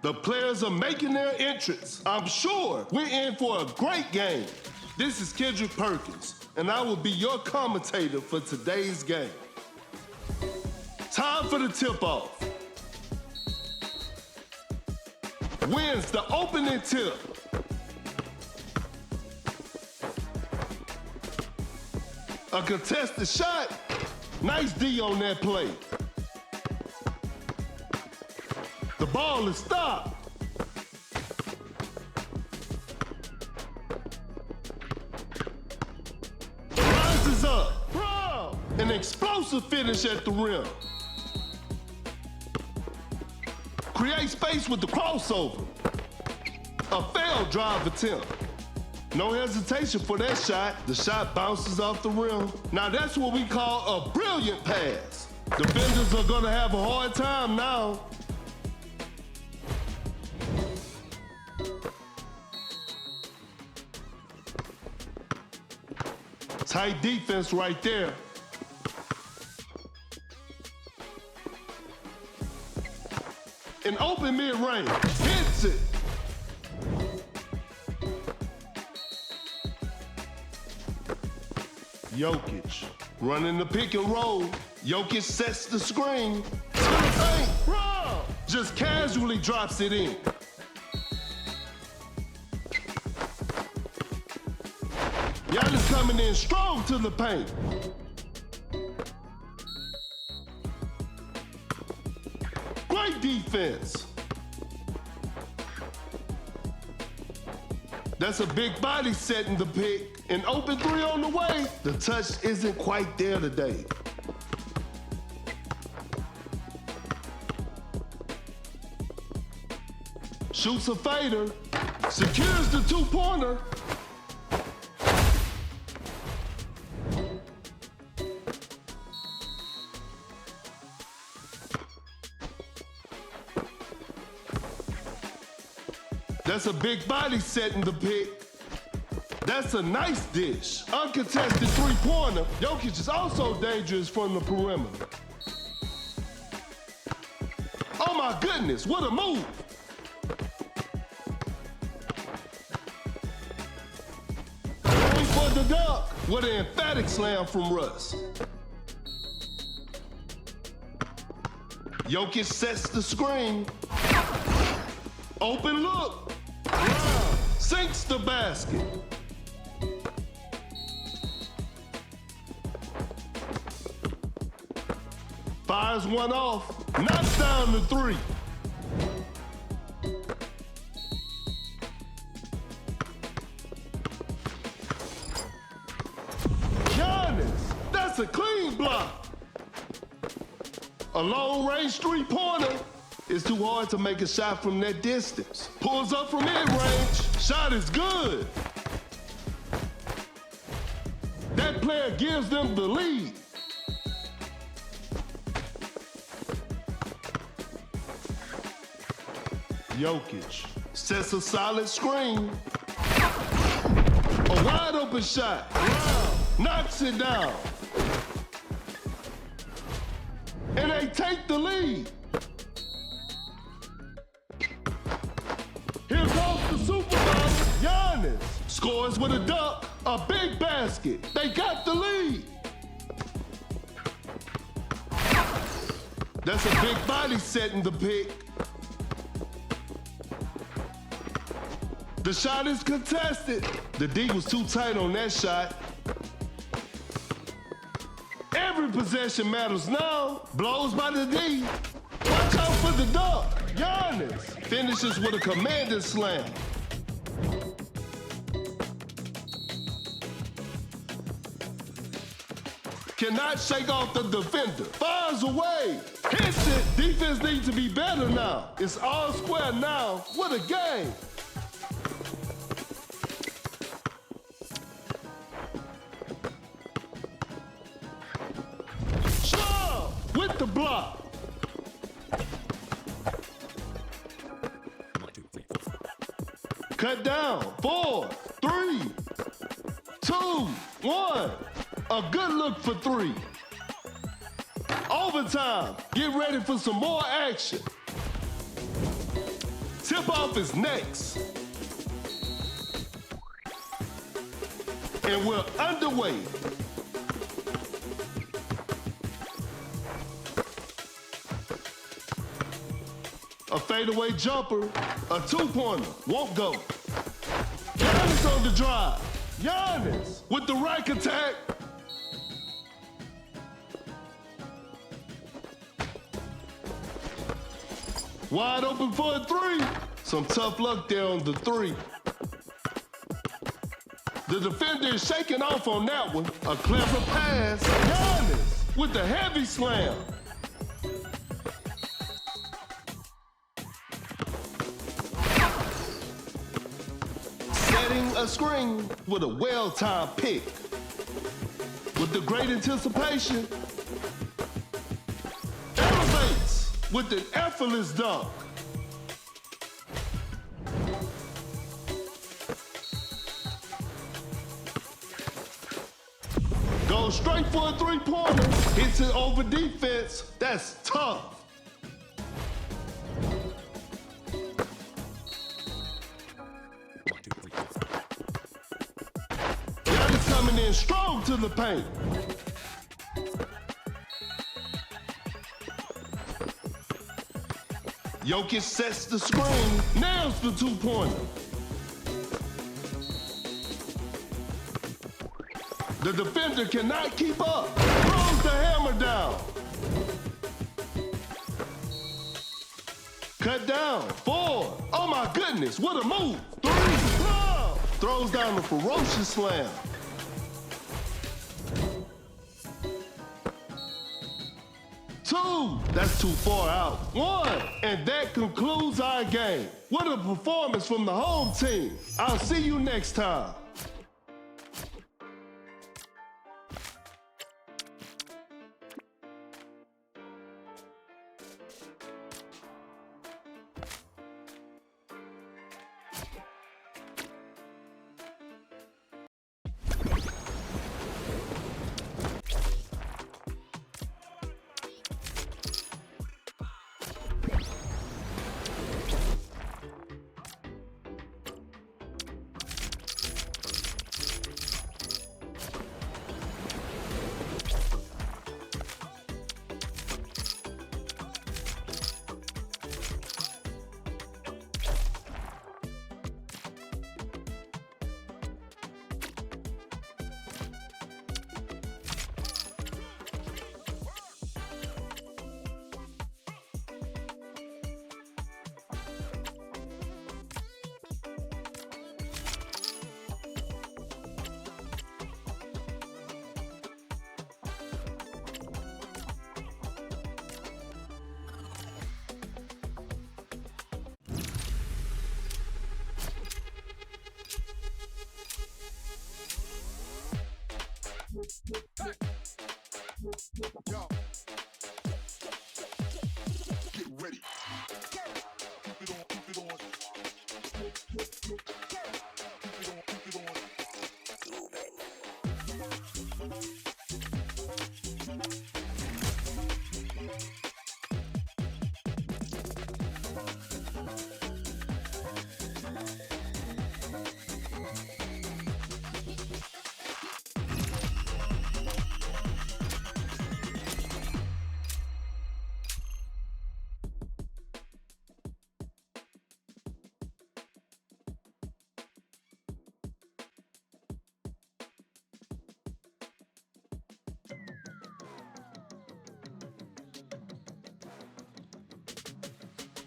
The players are making their entrance. I'm sure we're in for a great game. This is Kendrick Perkins, and I will be your commentator for today's game. Time for the tip-off. Wins the opening tip. A contested shot. Nice D on that play. The ball is stopped. Rises up. Bro! An explosive finish at the rim. Create space with the crossover. A failed drive attempt. No hesitation for that shot. The shot bounces off the rim. Now that's what we call a brilliant pass. Defenders are gonna have a hard time now. Tight defense right there. An open mid-range. Hits it. Jokic running the pick and roll. Jokic sets the screen. To the paint. Bro! Just casually drops it in. Giannis coming in strong to the paint. Great defense. That's a big body setting the pick. An open three on the way. The touch isn't quite there today. Shoots a fader. Secures the two-pointer. That's a big body setting the pick. That's a nice dish. Uncontested three-pointer. Jokic is also dangerous from the perimeter. Oh my goodness, what a move. Going for the dunk. What an emphatic slam from Russ. Jokic sets the screen. Open look. Sinks the basket. Fires one off. Knocks down the three. Giannis. That's a clean block. A long-range three-pointer. It's too hard to make a shot from that distance. Pulls up from mid-range. Shot is good. That player gives them the lead. Jokic sets a solid screen. A wide open shot. Knocks it down. And they take the lead. Here goes the supervisor, Giannis. Scores with a dunk, a big basket. They got the lead. That's a big body setting the pick. The shot is contested. The D was too tight on that shot. Every possession matters now. Blows by the D. Watch out for the dunk. Giannis finishes with a commanding slam. Cannot shake off the defender. Fires away. Hits it. Defense needs to be better now. It's all square now. What a game. With the block. Cut down. 4, 3, 2, 1. A good look for three. Overtime. Get ready for some more action. Tip-off is next. And we're underway. A fadeaway jumper, a two-pointer, won't go. Giannis on the drive. Giannis with the rack attack. Wide open for a three. Some tough luck there on the three. The defender is shaking off on that one. A clever pass. Giannis with the heavy slam. Setting a screen with a well-timed pick. With the great anticipation. Elevates with an effortless dunk. Goes straight for a three-pointer. Hits it over defense. That's tough. Giannis coming in strong to the paint. Jokic sets the screen, nails the two-pointer. The defender cannot keep up. Throws the hammer down. Cut down. 4. Oh my goodness, what a move. 3. Oh. Throws down the ferocious slam. 2. That's too far out. 1. And that concludes our game. What a performance from the home team. I'll see you next time. Hey. Yo. Get ready. Keep it on, keep it on. Keep it on, keep it on.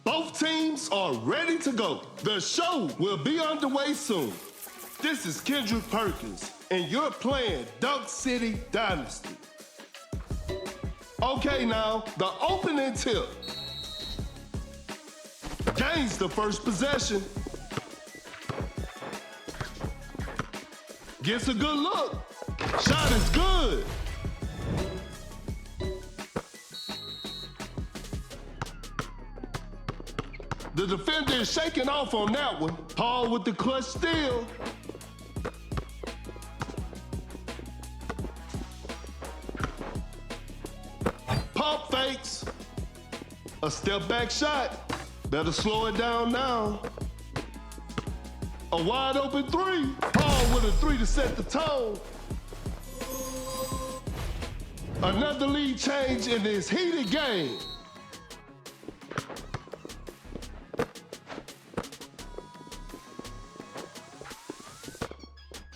Both teams are ready to go. The show will be underway soon. This is Kendrick Perkins, and you're playing Dunk City Dynasty. Okay, now, the opening tip. Gains the first possession. Gets a good look. Shot is good. The defender is shaking off on that one. Paul with the clutch steal. Pump fakes. A step back shot. Better slow it down now. A wide open three. Paul with a three to set the tone. Another lead change in this heated game.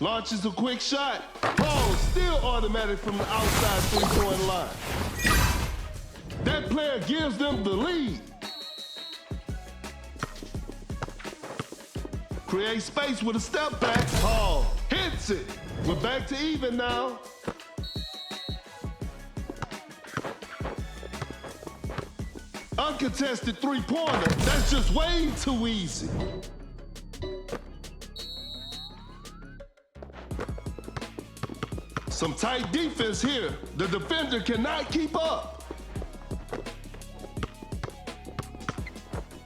Launches a quick shot. Paul still automatic from the outside three-point line. That player gives them the lead. Create space with a step back. Paul hits it. We're back to even now. Uncontested three-pointer. That's just way too easy. Some tight defense here. The defender cannot keep up.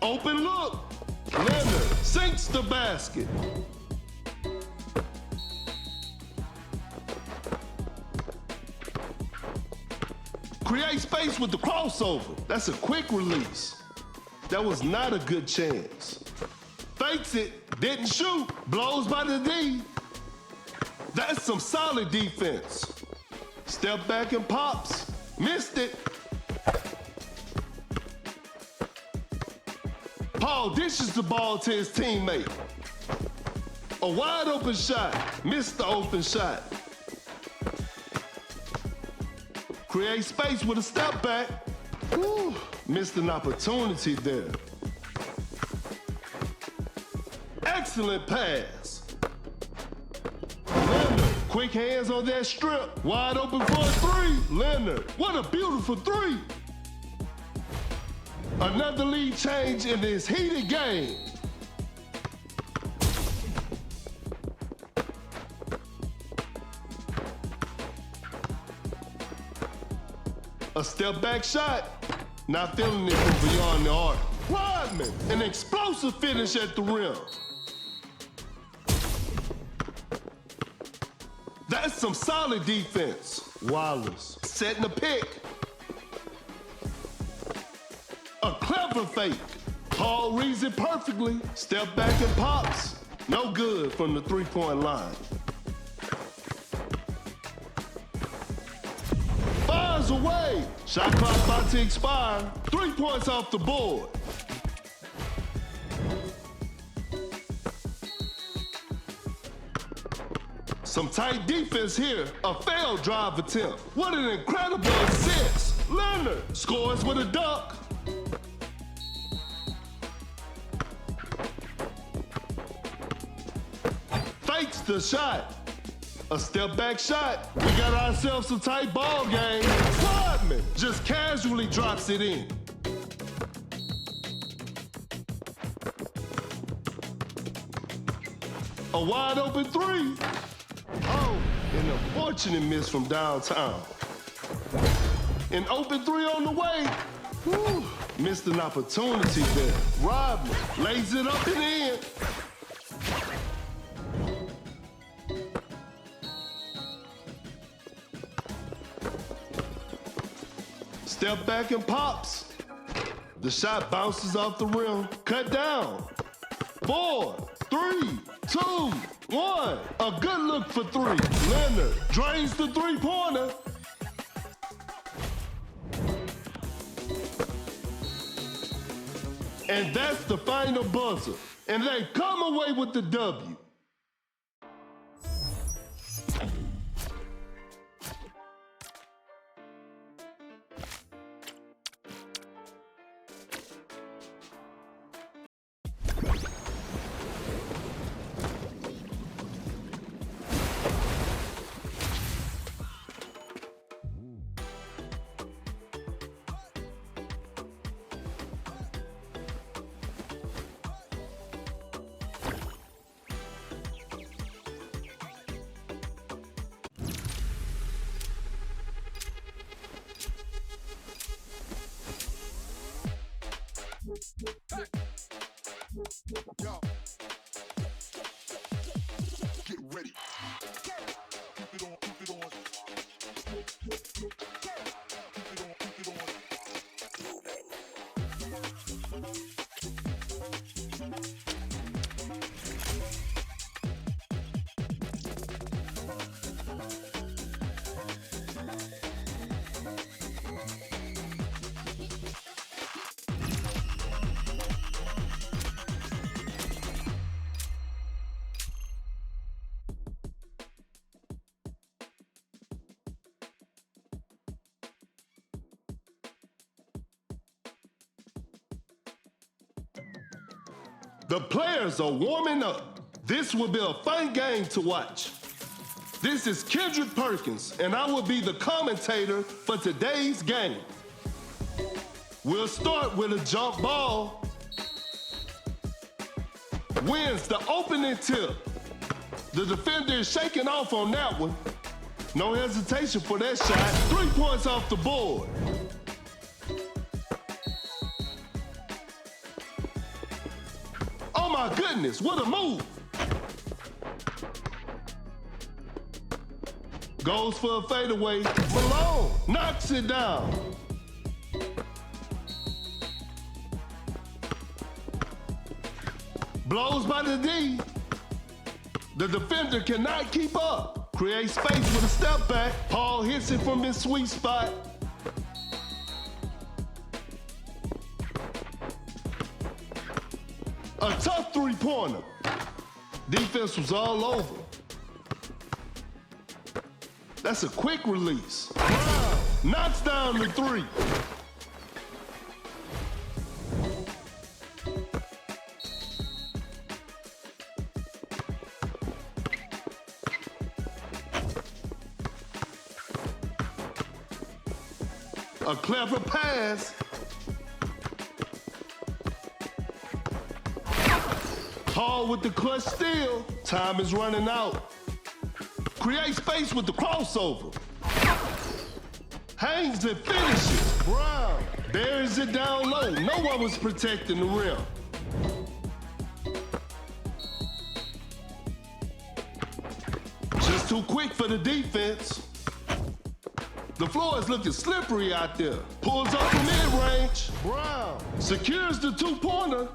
Open look. Leonard sinks the basket. Create space with the crossover. That's a quick release. That was not a good chance. Fakes it, didn't shoot, blows by the D. That's some solid defense. Step back and pops. Missed it. Paul dishes the ball to his teammate. A wide open shot. Missed the open shot. Create space with a step back. Whew, missed an opportunity there. Excellent pass. Leonard, quick hands on that strip. Wide open for a three. Leonard, what a beautiful three. Another lead change in this heated game. A step back shot. Not feeling it from beyond the arc. Rodman, an explosive finish at the rim. That's some solid defense. Wallace setting a pick. A clever fake. Paul reads it perfectly. Step back and pops. No good from the three-point line. Fires away. Shot clock about to expire. 3 points off the board. Some tight defense here. A failed drive attempt. What an incredible assist. Leonard scores with a dunk. Fakes the shot. A step back shot. We got ourselves a tight ball game. Rodman just casually drops it in. A wide open three. Oh, an unfortunate miss from downtown. An open three on the way. Whew, missed an opportunity there. Rodman lays it up and in. Step back and pops. The shot bounces off the rim. Cut down. 4, 3, 2, 1. A good look for three. Leonard drains the three-pointer. And that's the final buzzer. And they come away with the W. Yo. Get ready. Keep it on, keep it on. Keep it on, keep it on. The players are warming up. This will be a fun game to watch. This is Kendrick Perkins, and I will be the commentator for today's game. We'll start with a jump ball. Wins the opening tip. The defender is shaking off on that one. No hesitation for that shot. 3 points off the board. Oh my goodness, what a move. Goes for a fadeaway. Malone knocks it down. Blows by the D. The defender cannot keep up. Creates space with a step back. Paul hits it from his sweet spot. A tough three-pointer. Defense was all over. That's a quick release. Brown knocks down the three. A clever pass. Paul with the clutch steal. Time is running out. Create space with the crossover. Hangs and finishes. Brown buries it down low. No one was protecting the rim. Just too quick for the defense. The floor is looking slippery out there. Pulls up the mid-range. Brown secures the two-pointer.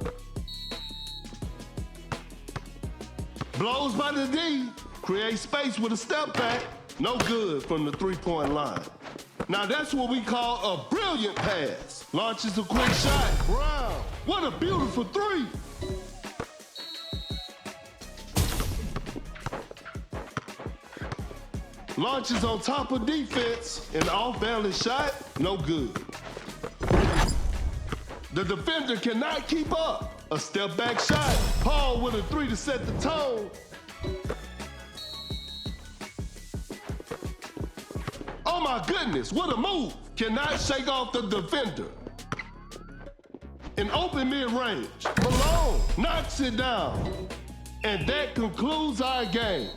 Blows by the D. Creates space with a step back. No good from the three-point line. Now that's what we call a brilliant pass. Launches a quick shot. Brown, what a beautiful three. Launches on top of defense. An off-balance shot, no good. The defender cannot keep up. A step-back shot. Paul with a three to set the tone. Oh my goodness, what a move. Cannot shake off the defender. An open mid-range. Malone knocks it down. And that concludes our game.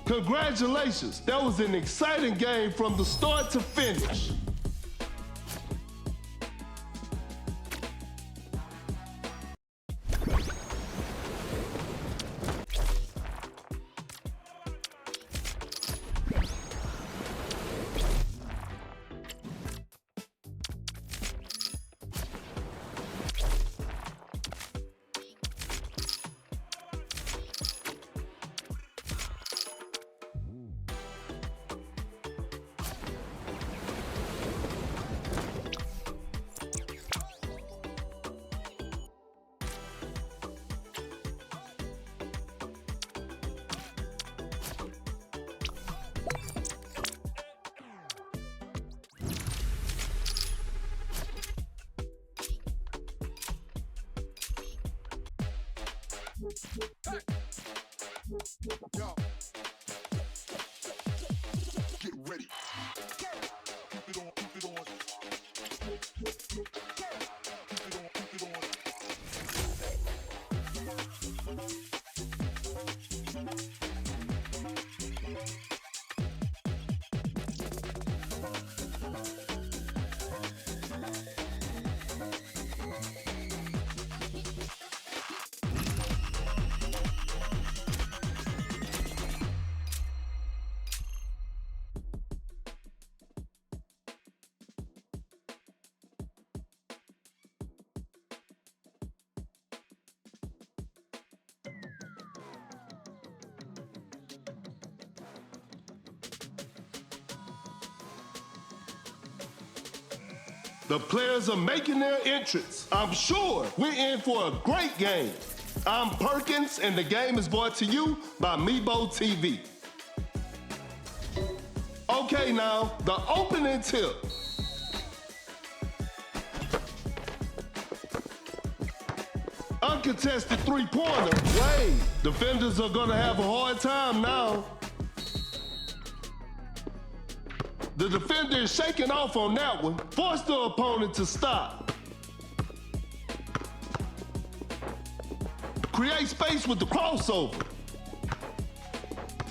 Congratulations, that was an exciting game from the start to finish. Hey. Yo. Get ready. Keep it on, keep it on. Keep it on, keep it on. The players are making their entrance. I'm sure we're in for a great game. I'm Perkins, and the game is brought to you by Meebo TV. Okay, now, the opening tip. uncontested three-pointer. Wait, defenders are gonna have a hard time now. The defender is shaking off on that one. Force the opponent to stop. Create space with the crossover.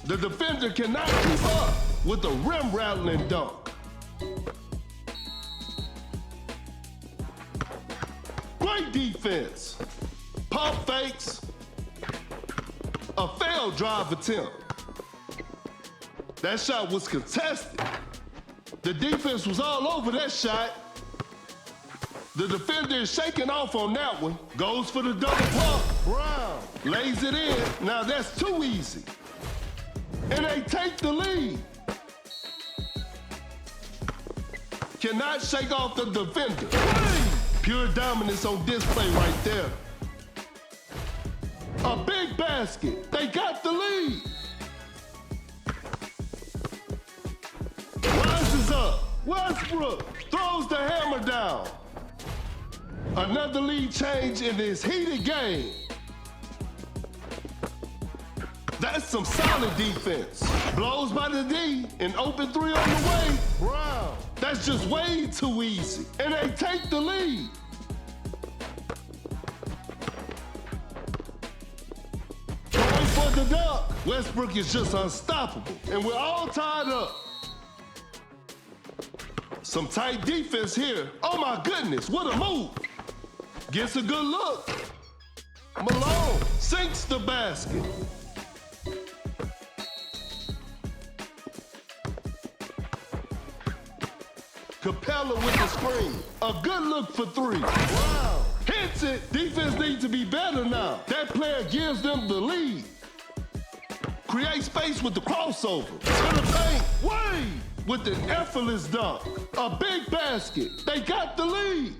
The defender cannot keep up with the rim rattling dunk. Great defense. Pump fakes. A failed drive attempt. That shot was contested. The defense was all over that shot. The defender is shaking off on that one. Goes for the double pump. Brown lays it in. Now that's too easy. And they take the lead. Cannot shake off the defender. Pure dominance on display right there. A big basket. They got the lead. Rises up. Westbrook throws the hammer down. Another lead change in this heated game. That's some solid defense. Blows by the D, an open three on the way. Brown, that's just way too easy. And they take the lead. Going for the dunk. Westbrook is just unstoppable. And we're all tied up. Some tight defense here. Oh my goodness, what a move. Gets a good look. Malone sinks the basket. Capella with the screen. A good look for three. Wow. Hits it. Defense needs to be better now. That player gives them the lead. Create space with the crossover. To the paint. Wade with an effortless dunk. A big basket. They got the lead.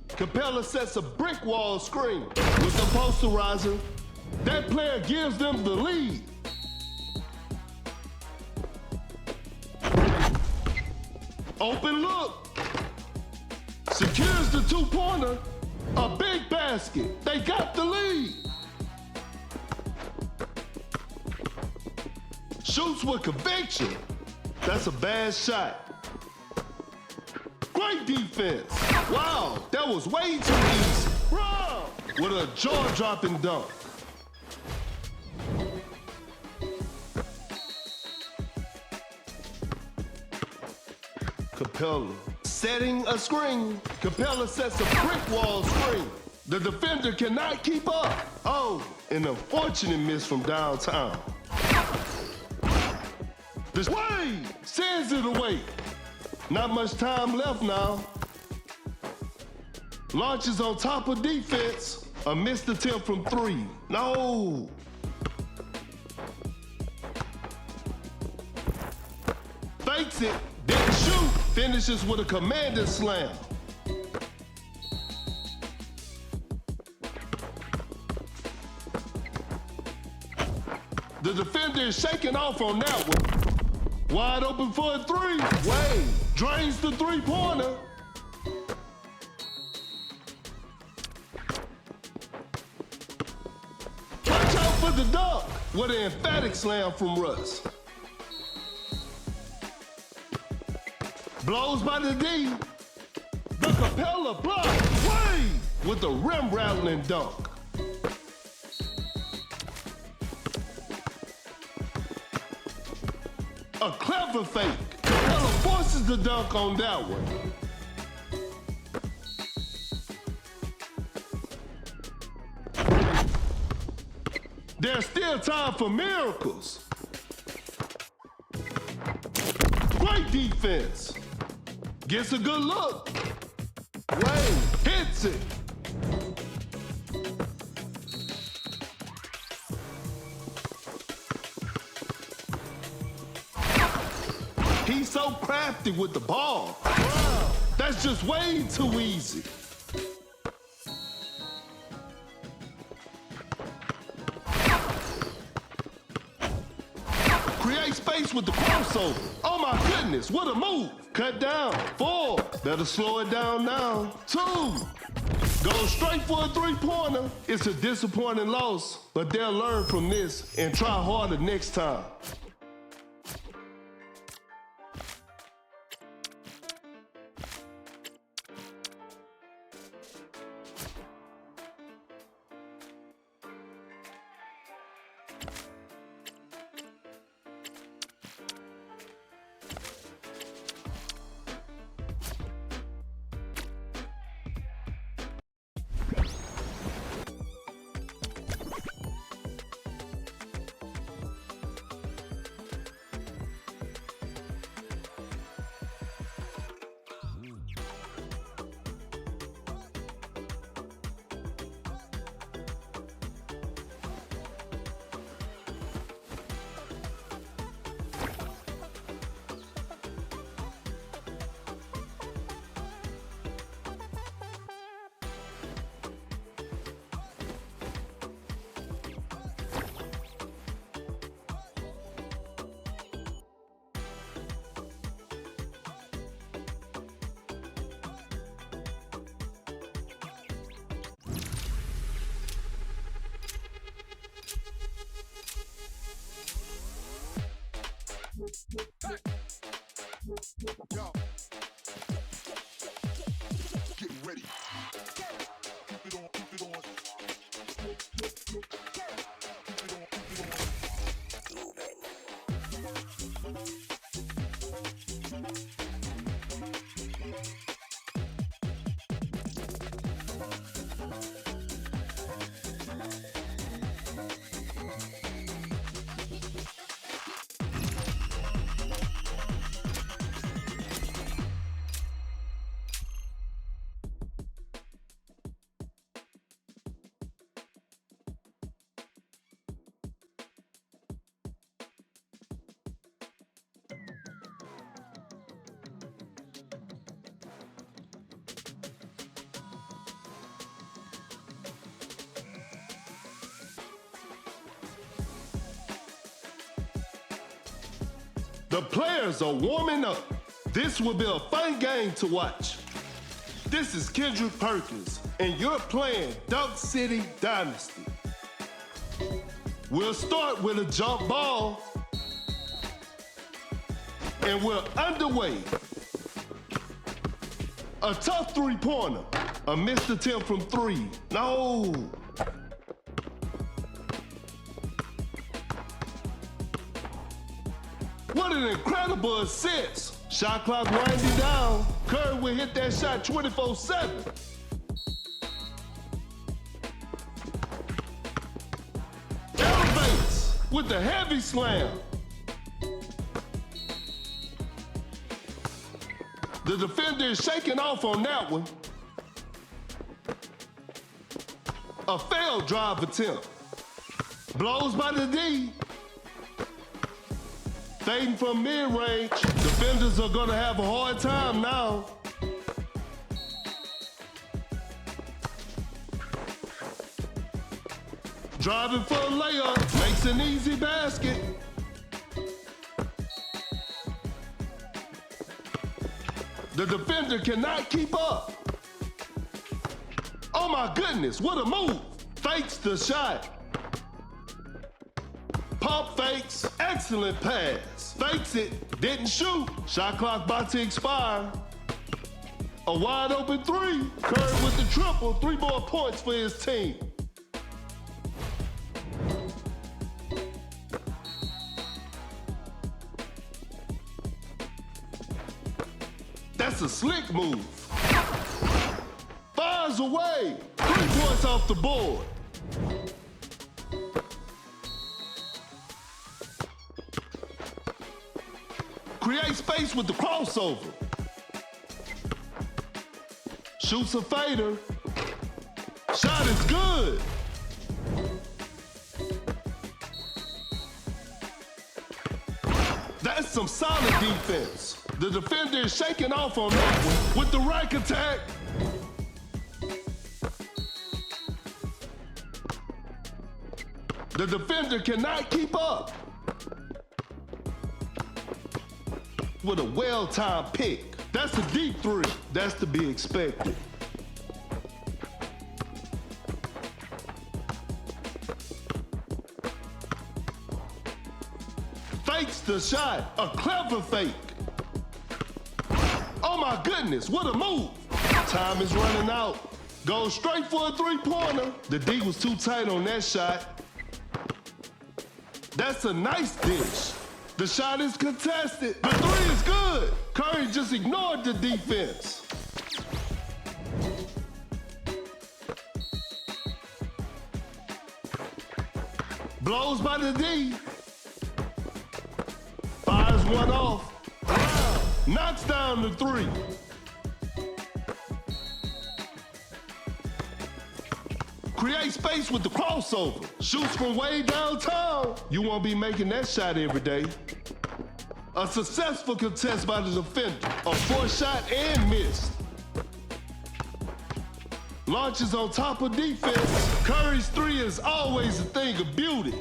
Capella sets a brick wall screen with the posterizer. That player gives them the lead. Open look. Secures the two-pointer. A big basket. They got the lead. Shoots with conviction. That's a bad shot. Great defense. Wow, that was way too easy. Bro, with a jaw-dropping dunk. Capella setting a screen. Capella sets a brick wall screen. The defender cannot keep up. Oh, an unfortunate miss from downtown. This way sends it away. Not much time left now. Launches on top of defense. A missed attempt from three. No. Fakes it. Didn't shoot. Finishes with a commanding slam. The defender is shaking off on that one. Wide open for a three. Wade drains the three-pointer. Watch out for the dunk. What an emphatic slam from Russ. Blows by the D. The Capella block. Wade with the rim rattling dunk. A clever fake. Capella forces the dunk on that one. There's still time for miracles. Great defense. Gets a good look. Wade hits it. He's so crafty with the ball. Wow. That's just way too easy. Create space with the crossover. Oh my goodness, what a move. Cut down. 4. Better slow it down now. 2. Go straight for a three-pointer. It's a disappointing loss, but they'll learn from this and try harder next time. Yo. Get ready. Keep it on, keep it on. Keep it on, keep it on. The players are warming up. This will be a fun game to watch. This is Kendrick Perkins, and you're playing Dunk City Dynasty. We'll start with a jump ball, and we're underway. A tough three-pointer, a missed attempt from three. No. What an incredible assist. Shot clock winding down. Curry will hit that shot 24/7. Elevates with the heavy slam. The defender is shaking off on that one. A failed drive attempt. Blows by the D. Fading from mid-range. Defenders are gonna have a hard time now. Driving for a layup, makes an easy basket. The defender cannot keep up. Oh my goodness, what a move. Fakes the shot. Pump fakes, excellent pass. Fakes it, didn't shoot. Shot clock about to expire. A wide open three. Curry with the triple, 3 more points for his team. That's a slick move. Fires away. 3 points off the board. Create space with the crossover. Shoots a fader. Shot is good. That's some solid defense. The defender is shaking off on that one with the rack attack. The defender cannot keep up. With a well-timed pick. That's a deep three. That's to be expected. fakes the shot, a clever fake. Oh my goodness, what a move. Time is running out. Goes straight for a three-pointer. The D was too tight on that shot. That's a nice dish. The shot is contested. The three is good. Curry just ignored the defense. Blows by the D. Fires one off. Knocks down the three. Create space with the crossover. Shoots from way downtown. You won't be making that shot every day. A successful contest by the defender. A forced shot and missed. Launches on top of defense. Curry's three is always a thing of beauty.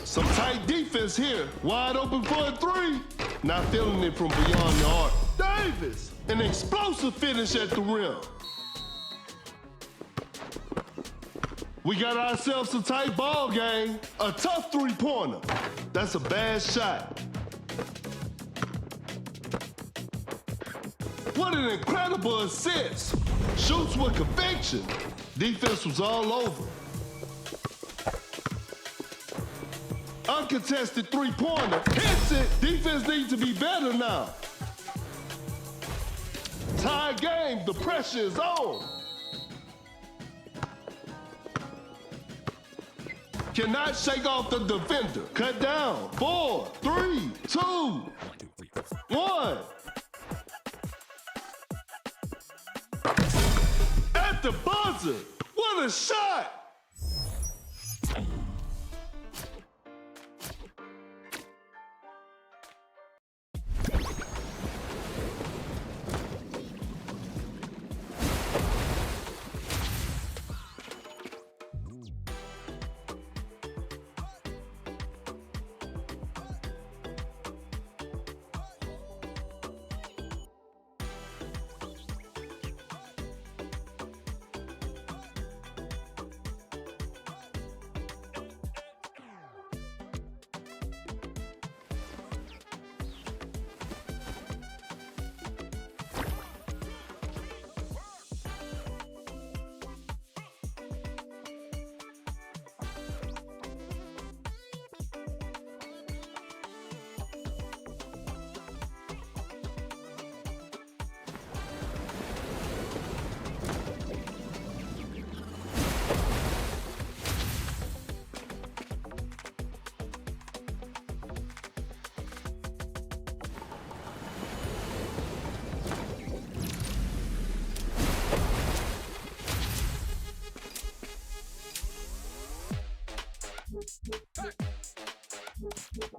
Some tight defense here. Wide open for a three. Not feeling it from beyond the arc. Davis, an explosive finish at the rim. We got ourselves a tight ball game. A tough three-pointer. That's a bad shot. What an incredible assist. Shoots with conviction. Defense was all over. Uncontested three-pointer. Hits it. Defense needs to be better now. Tie game. The pressure is on. Cannot shake off the defender. Cut down. 4, 3, 2, 1. At the buzzer. What a shot.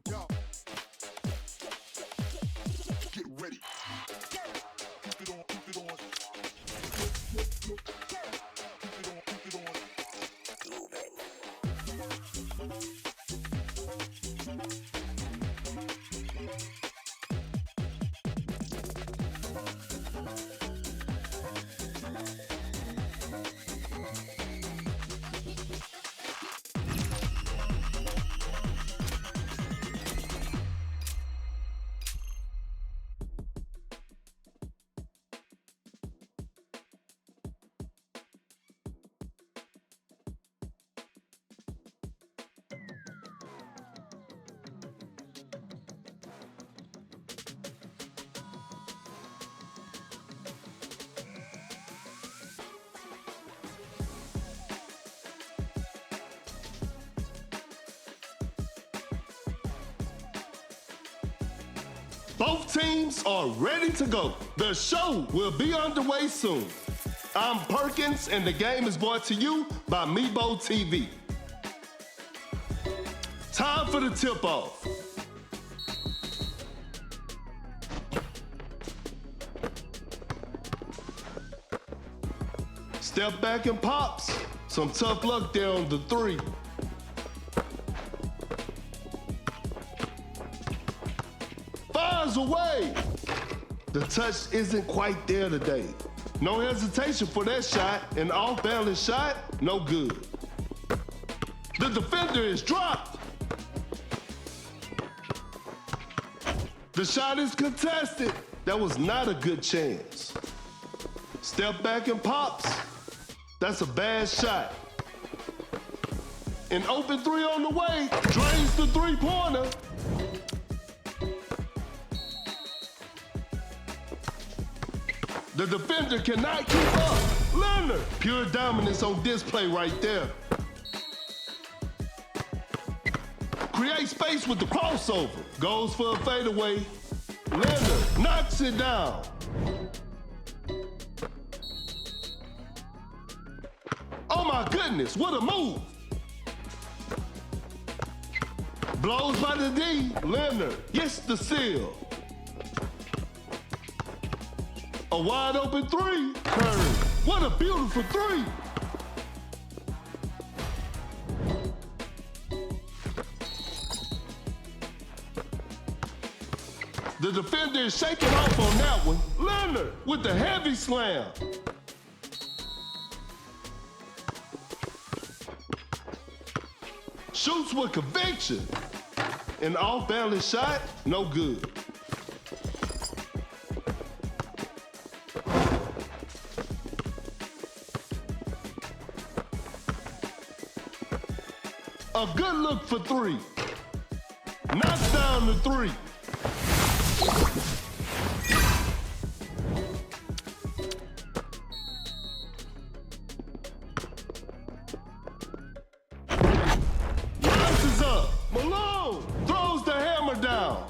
Yo. Get ready. Keep it on, keep it on. Keep it on, keep it on. Both teams are ready to go. The show will be underway soon. I'm Perkins, and the game is brought to you by Meebo TV. Time for the tip-off. Step back and pops. Some tough luck there on the three. Fires away. The touch isn't quite there today. No hesitation for that shot. An off-balance shot, no good. The defender is dropped. The shot is contested. That was not a good chance. Step back and pops. That's a bad shot. An open three on the way. Drains the three-pointer. The defender cannot keep up. Leonard, pure dominance on display right there. Create space with the crossover. Goes for a fadeaway. Leonard knocks it down. Oh my goodness, what a move. Blows by the D. Leonard gets the seal. A wide open three. Curry. What a beautiful three. The defender is shaking off on that one. Leonard with the heavy slam. Shoots with conviction. An off-balance shot, no good. A good look for three. Knocks down the three. Rises up. Malone throws the hammer down.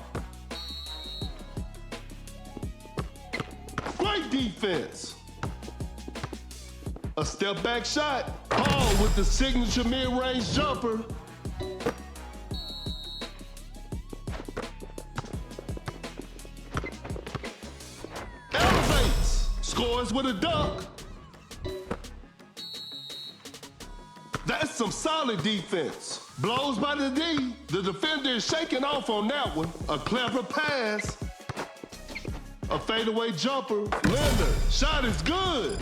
Great defense. A step back shot. Paul with the signature mid-range jumper. Elevates. Scores with a dunk. That's some solid defense. Blows by the D. The defender is shaking off on that one. A clever pass. A fadeaway jumper. Leonard. Shot is good.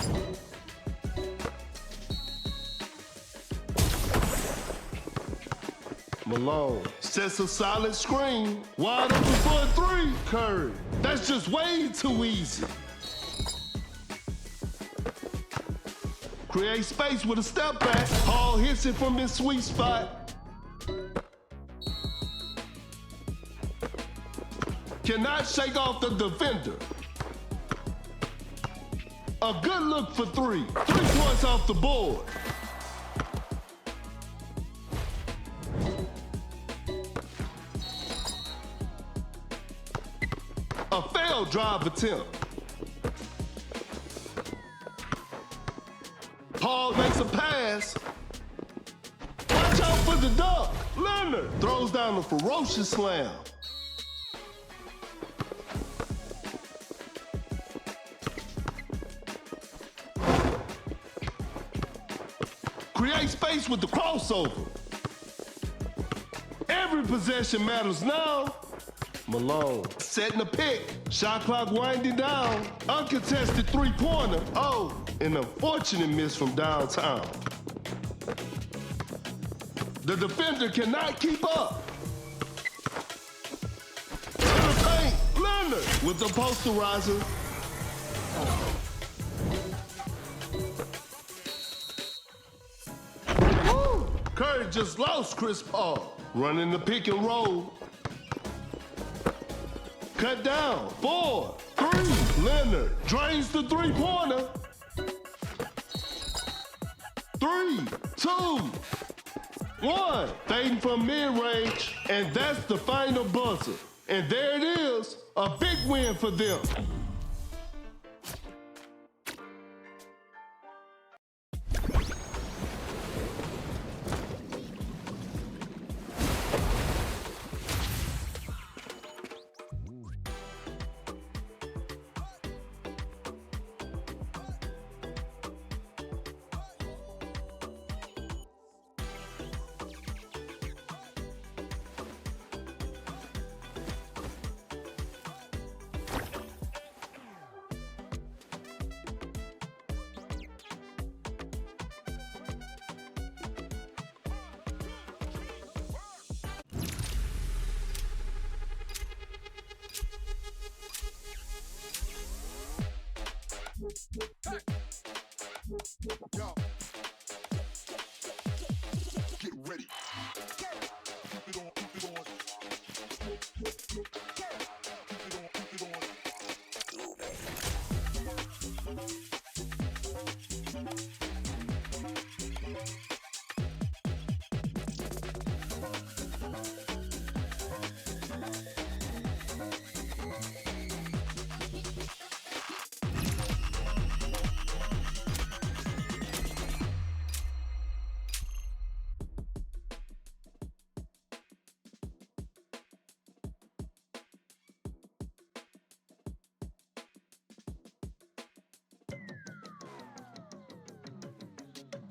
Malone sets a solid screen. Wide open for a three. Curry. That's just way too easy. Create space with a step back. Hall hits it from his sweet spot. Cannot shake off the defender. A good look for three. 3 points off the board. A failed drive attempt. Paul makes a pass. Watch out for the dunk. Leonard throws down a ferocious slam. Create space with the crossover. Every possession matters now. Malone setting a pick. Shot clock winding down. Uncontested three-pointer. Oh, an unfortunate miss from downtown. The defender cannot keep up. To the paint. Leonard with the posterizer. Woo! Curry just lost Chris Paul. Running the pick and roll. Cut down. 4, 3. Leonard drains the three-pointer. 3, 2, 1. Fading from mid-range. And that's the final buzzer. And there it is. A big win for them.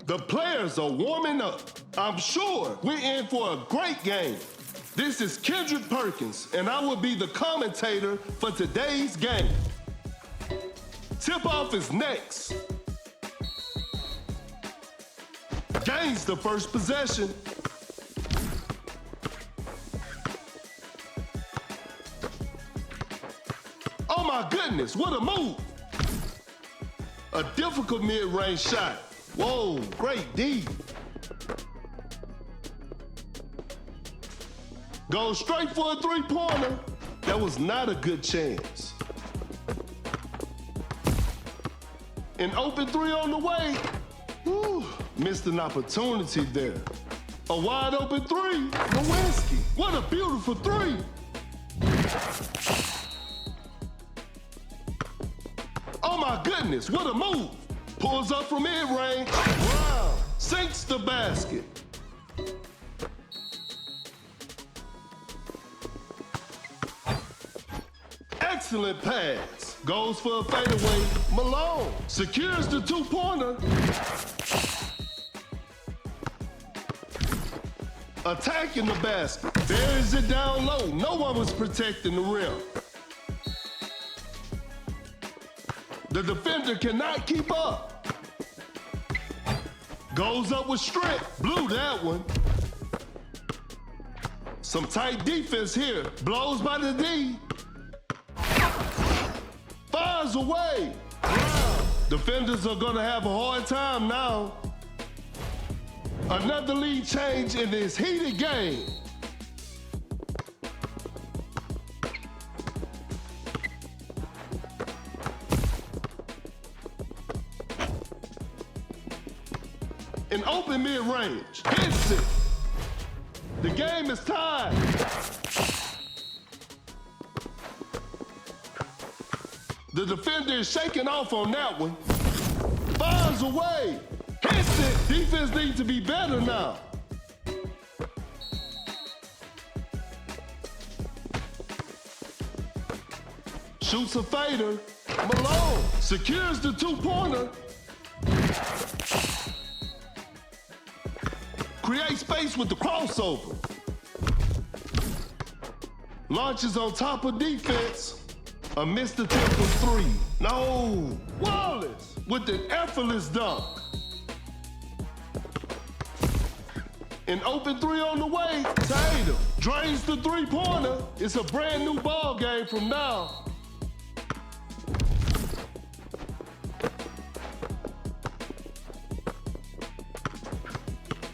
The players are warming up. I'm sure we're in for a great game. This is Kendrick Perkins, and I will be the commentator for today's game. Tip-off is next. Gains the first possession. Oh my goodness, what a move. A difficult mid-range shot. Whoa, great D. Goes straight for a three-pointer. That was not a good chance. An open three on the way. Whew, missed an opportunity there. A wide open three. Lewinsky. What a beautiful three. Oh my goodness, what a move. Pulls up from mid-range. Wow. Sinks the basket. Excellent pass. Goes for a fadeaway. Malone secures the two-pointer. Attacking the basket. Buries it down low. No one was protecting the rim. The defender cannot keep up. Goes up with strength. Blew that one. Some tight defense here. Blows by the D. Fires away. Wow. Defenders are gonna have a hard time now. Another lead change in this heated game. An open mid-range. Hits it. The game is tied. The defender is shaking off on that one. Fires away. Hits it. Defense needs to be better now. Shoots a fader. Malone secures the two-pointer. Create space with the crossover. Launches on top of defense. A missed attempt for three. No. Wallace with an effortless dunk. An open three on the way. Tatum drains the three-pointer. It's a brand new ball game from now.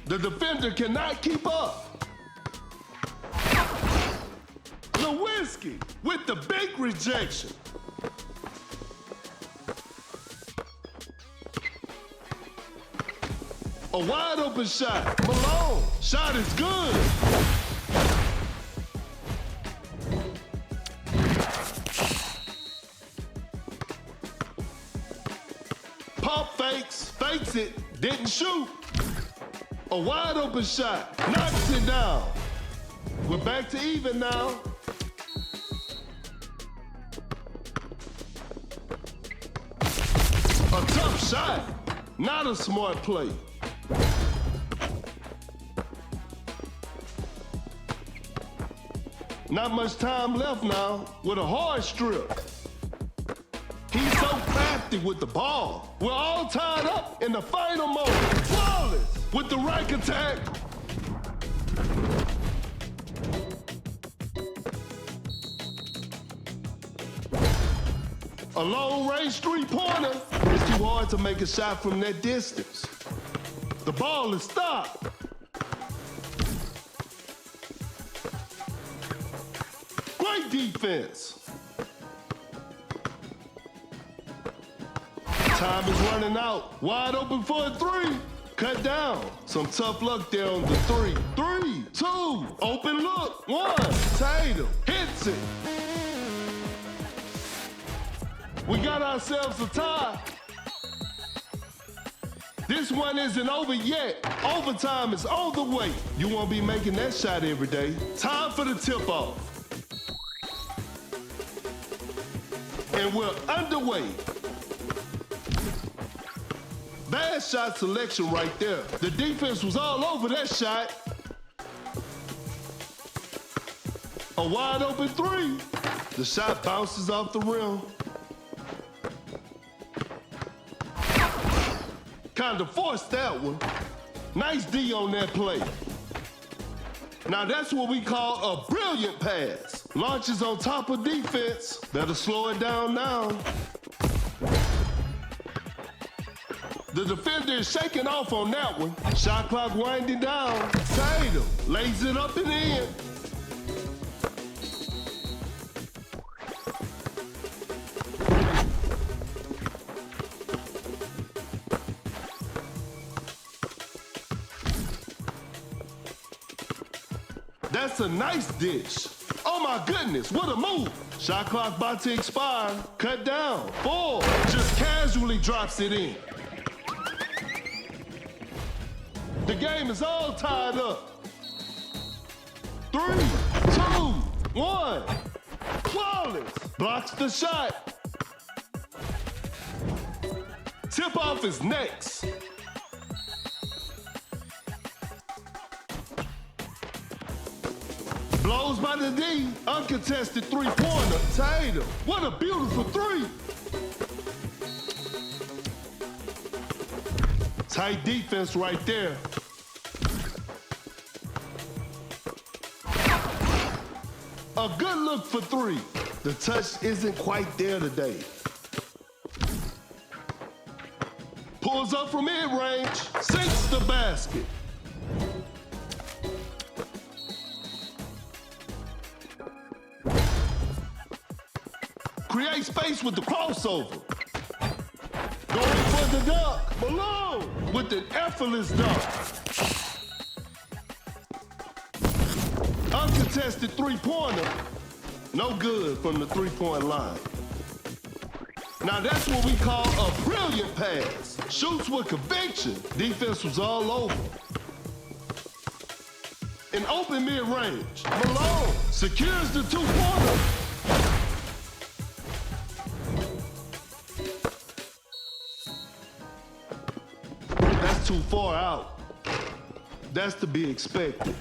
The defender cannot keep up. Lewinsky with the big rejection. A wide open shot. Malone. Shot is good. Pump fakes. Fakes it. Didn't shoot. A wide open shot. Knocks it down. We're back to even now. A tough shot. Not a smart play. Not much time left now with a hard strip. He's so crafty with the ball. We're all tied up in the final moment. Wallace with the rack attack. A long-range three-pointer. It's too hard to make a shot from that distance. The ball is stopped. Great defense. Time is running out. Wide open for a three. Cut down. Some tough luck there on the three. 3, 2, open look. 1, Tatum hits it. We got ourselves a tie. This one isn't over yet. Overtime is on the way. You won't be making that shot every day. Time for the tip-off. And we're underway. Bad shot selection right there. The defense was all over that shot. A wide open three. The shot bounces off the rim. Kinda forced that one. Nice D on that play. Now that's what we call a brilliant pass. Launches on top of defense. Better slow it down now. The defender is shaking off on that one. Shot clock winding down. Tatum lays it up and in. That's a nice dish. Oh my goodness, what a move. Shot clock about to expire. Cut down. 4. Just casually drops it in. The game is all tied up. 3, 2, 1. Flawless. Blocks the shot. Tip off is next. Blows by the D. Uncontested three-pointer. Tatum. What a beautiful three. Tight defense right there. A good look for three. The touch isn't quite there today. Pulls up from mid-range. Sinks the basket. Create space with the crossover. Going for the dunk. Malone with an effortless dunk. Uncontested three-pointer. No good from the three-point line. Now that's what we call a brilliant pass. Shoots with conviction. Defense was all over. An open mid-range. Malone secures the two-pointer. Too far out. That's to be expected.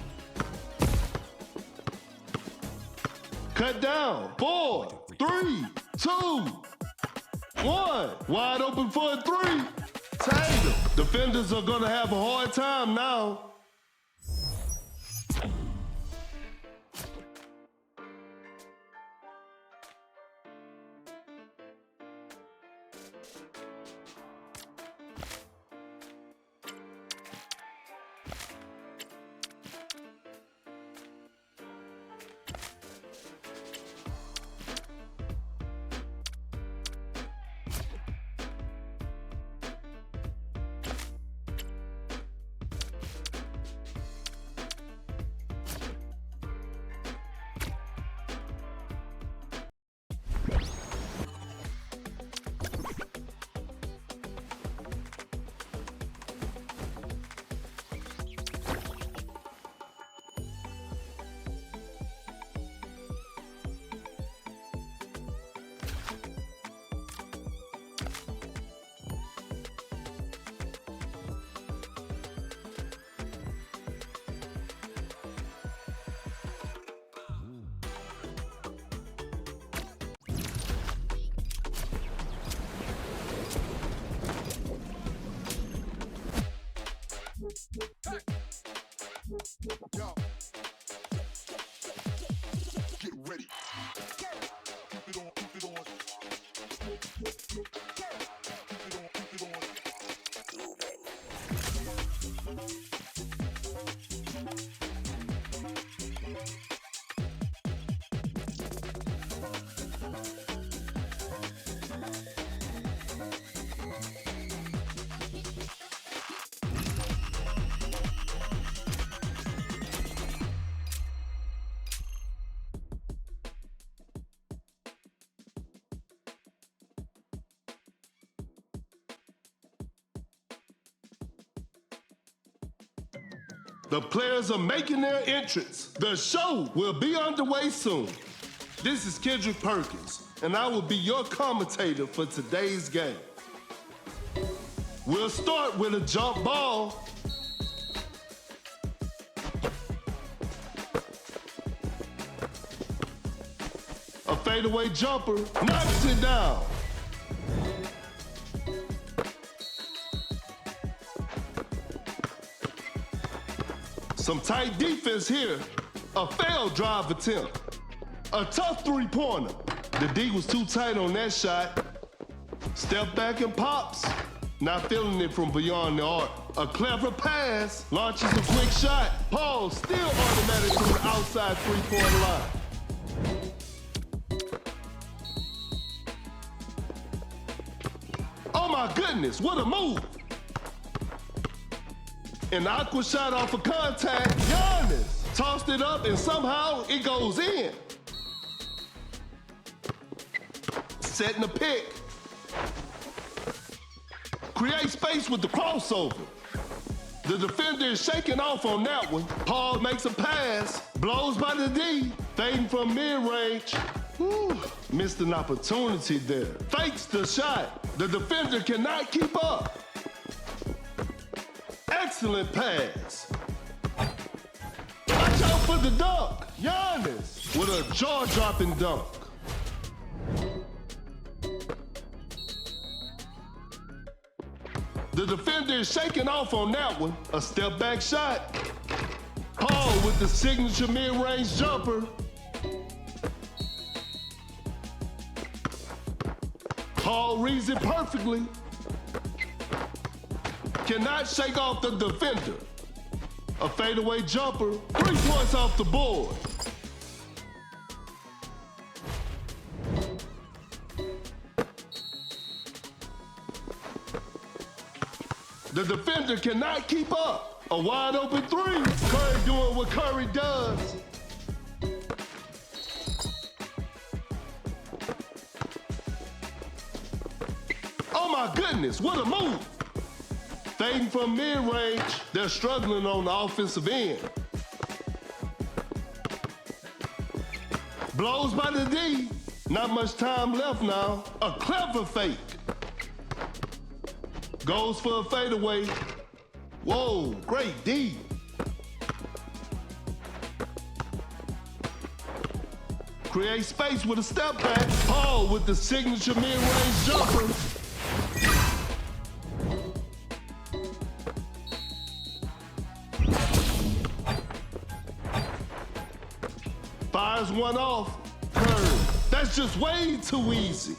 Cut down. 4, 3, 2, 1. Wide open for a three. Tatum. Defenders are gonna have a hard time now. Yo. Get ready. Keep it on, keep it on. Keep it on, keep it on. The players are making their entrance. The show will be underway soon. This is Kendrick Perkins, and I will be your commentator for today's game. We'll start with a jump ball. A fadeaway jumper knocks it down. Some tight defense here. A failed drive attempt. A tough three-pointer. The D was too tight on that shot. Step back and pops. Not feeling it from beyond the arc. A clever pass. Launches a quick shot. Paul still automatic from the outside three-point line. Oh my goodness, what a move. An awkward shot off of contact. Giannis tossed it up and somehow it goes in. Setting a pick. Create space with the crossover. The defender is shaking off on that one. Paul makes a pass. Blows by the D. Fading from mid-range. Missed an opportunity there. Fakes the shot. The defender cannot keep up. Excellent pass. Watch out for the dunk. Giannis with a jaw-dropping dunk. The defender is shaking off on that one. A step-back shot. Paul with the signature mid-range jumper. Paul reads it perfectly. Cannot shake off the defender. A fadeaway jumper. 3 points off the board. The defender cannot keep up. A wide open three. Curry doing what Curry does. Oh my goodness, what a move. Fading from mid-range, they're struggling on the offensive end. Blows by the D. Not much time left now. A clever fake. Goes for a fadeaway. Whoa, great D. Create space with a step back. Paul with the signature mid-range jumper. Fires one off. Curve. That's just way too easy.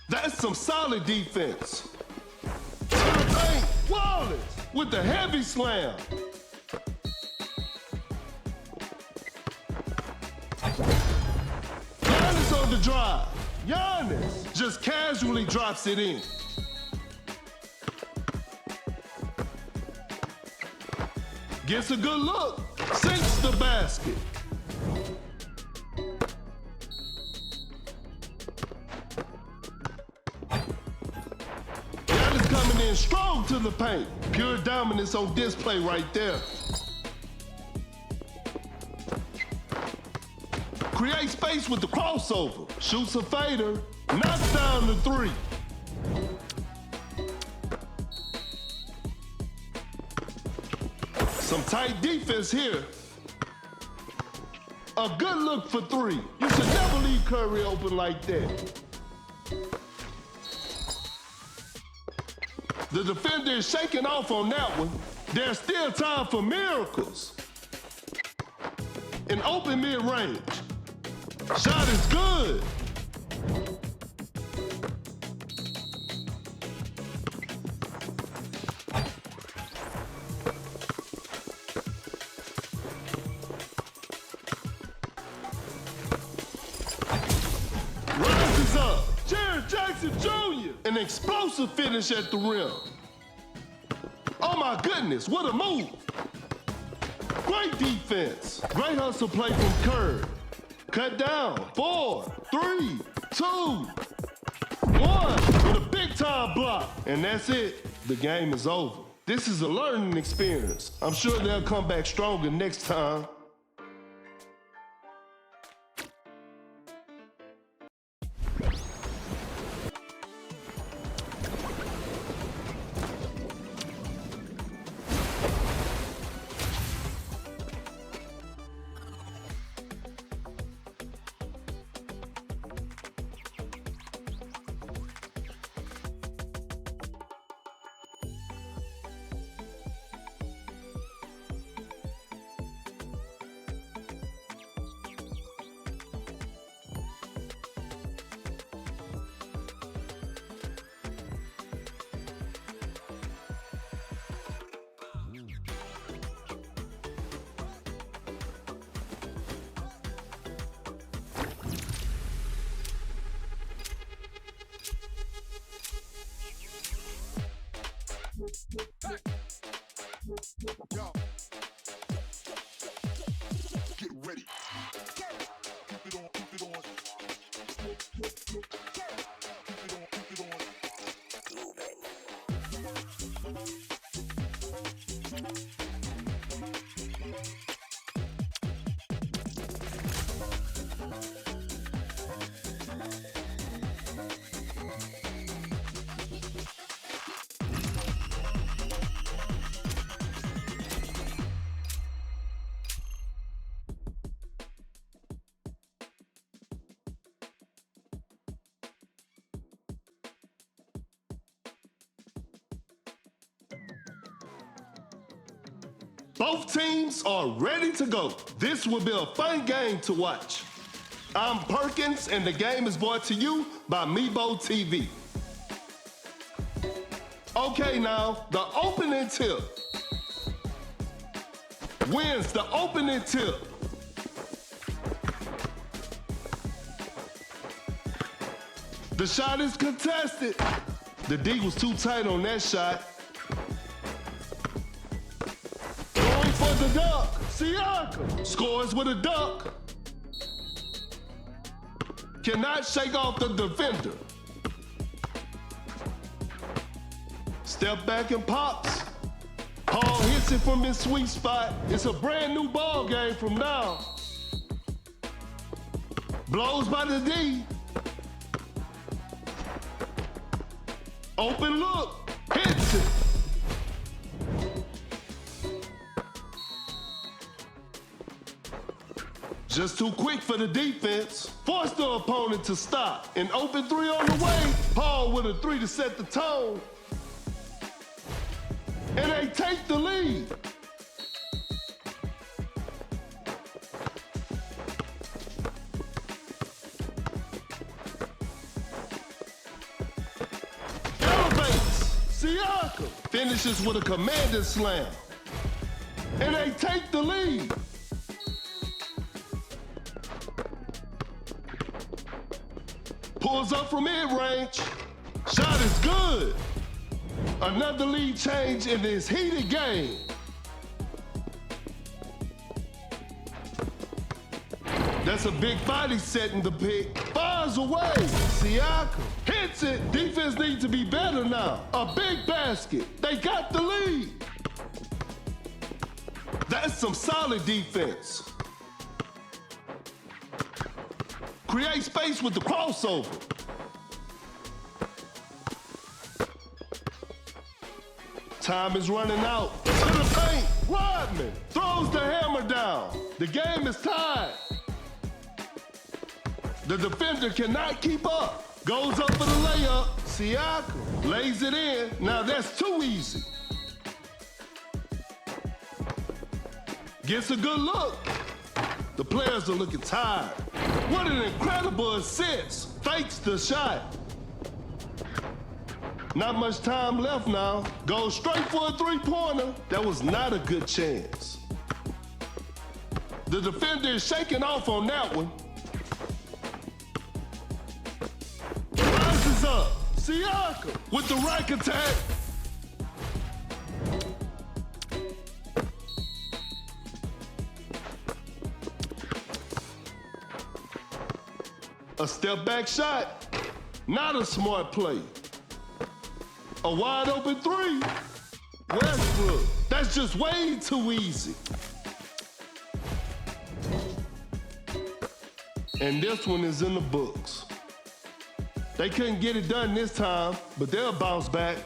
That's some solid defense. To the paint, Wallace with the heavy slam. Giannis on the drive. Giannis just casually drops it in. Gets a good look, sinks the basket. Giannis coming in strong to the paint. Pure dominance on display right there. Create space with the crossover. Shoots a fader, knocks down the three. Some tight defense here. A good look for three. You should never leave Curry open like that. The defender is shaking off on that one. There's still time for miracles. An open mid-range. Shot is good. Rises up. Jared Jackson Jr. An explosive finish at the rim. Oh my goodness, what a move. Great defense. Great hustle play from Curry. Cut down. 4, 3, 2, 1. With a big time block. And that's it. The game is over. This is a learning experience. I'm sure they'll come back stronger next time. Both teams are ready to go. This will be a fun game to watch. I'm Perkins, and the game is brought to you by Meebo TV. Okay, now, the opening tip. Wins the opening tip. The shot is contested. The D was too tight on that shot. Going for the dunk. Siakam scores with a dunk. Cannot shake off the defender. Step back and pops. Paul hits it from his sweet spot. It's a brand new ball game from now. Blows by the D. Open look, hits it. Just too quick for the defense. Forced the opponent to stop. An open three on the way. Paul with a three to set the tone. And they take the lead. Siakam finishes with a commanding slam. And they take the lead. Pulls up from mid-range. Shot is good. Another lead change in this heated game. That's a big body setting the pick. Fires away. Siakam hits it. Defense needs to be better now. A big basket. They got the lead. That's some solid defense. Create space with the crossover. Time is running out. To the paint. Rodman throws the hammer down. The game is tied. The defender cannot keep up. Goes up for the layup. Siakam lays it in. Now that's too easy. Gets a good look. The players are looking tired. What an incredible assist. Fakes the shot. Not much time left now. Goes straight for a three-pointer. That was not a good chance. The defender is shaking off on that one. Rises up. Siakam with the rack attack. A step back shot. Not a smart play. A wide open three. Westbrook. That's just way too easy. And this one is in the books. They couldn't get it done this time, but they'll bounce back.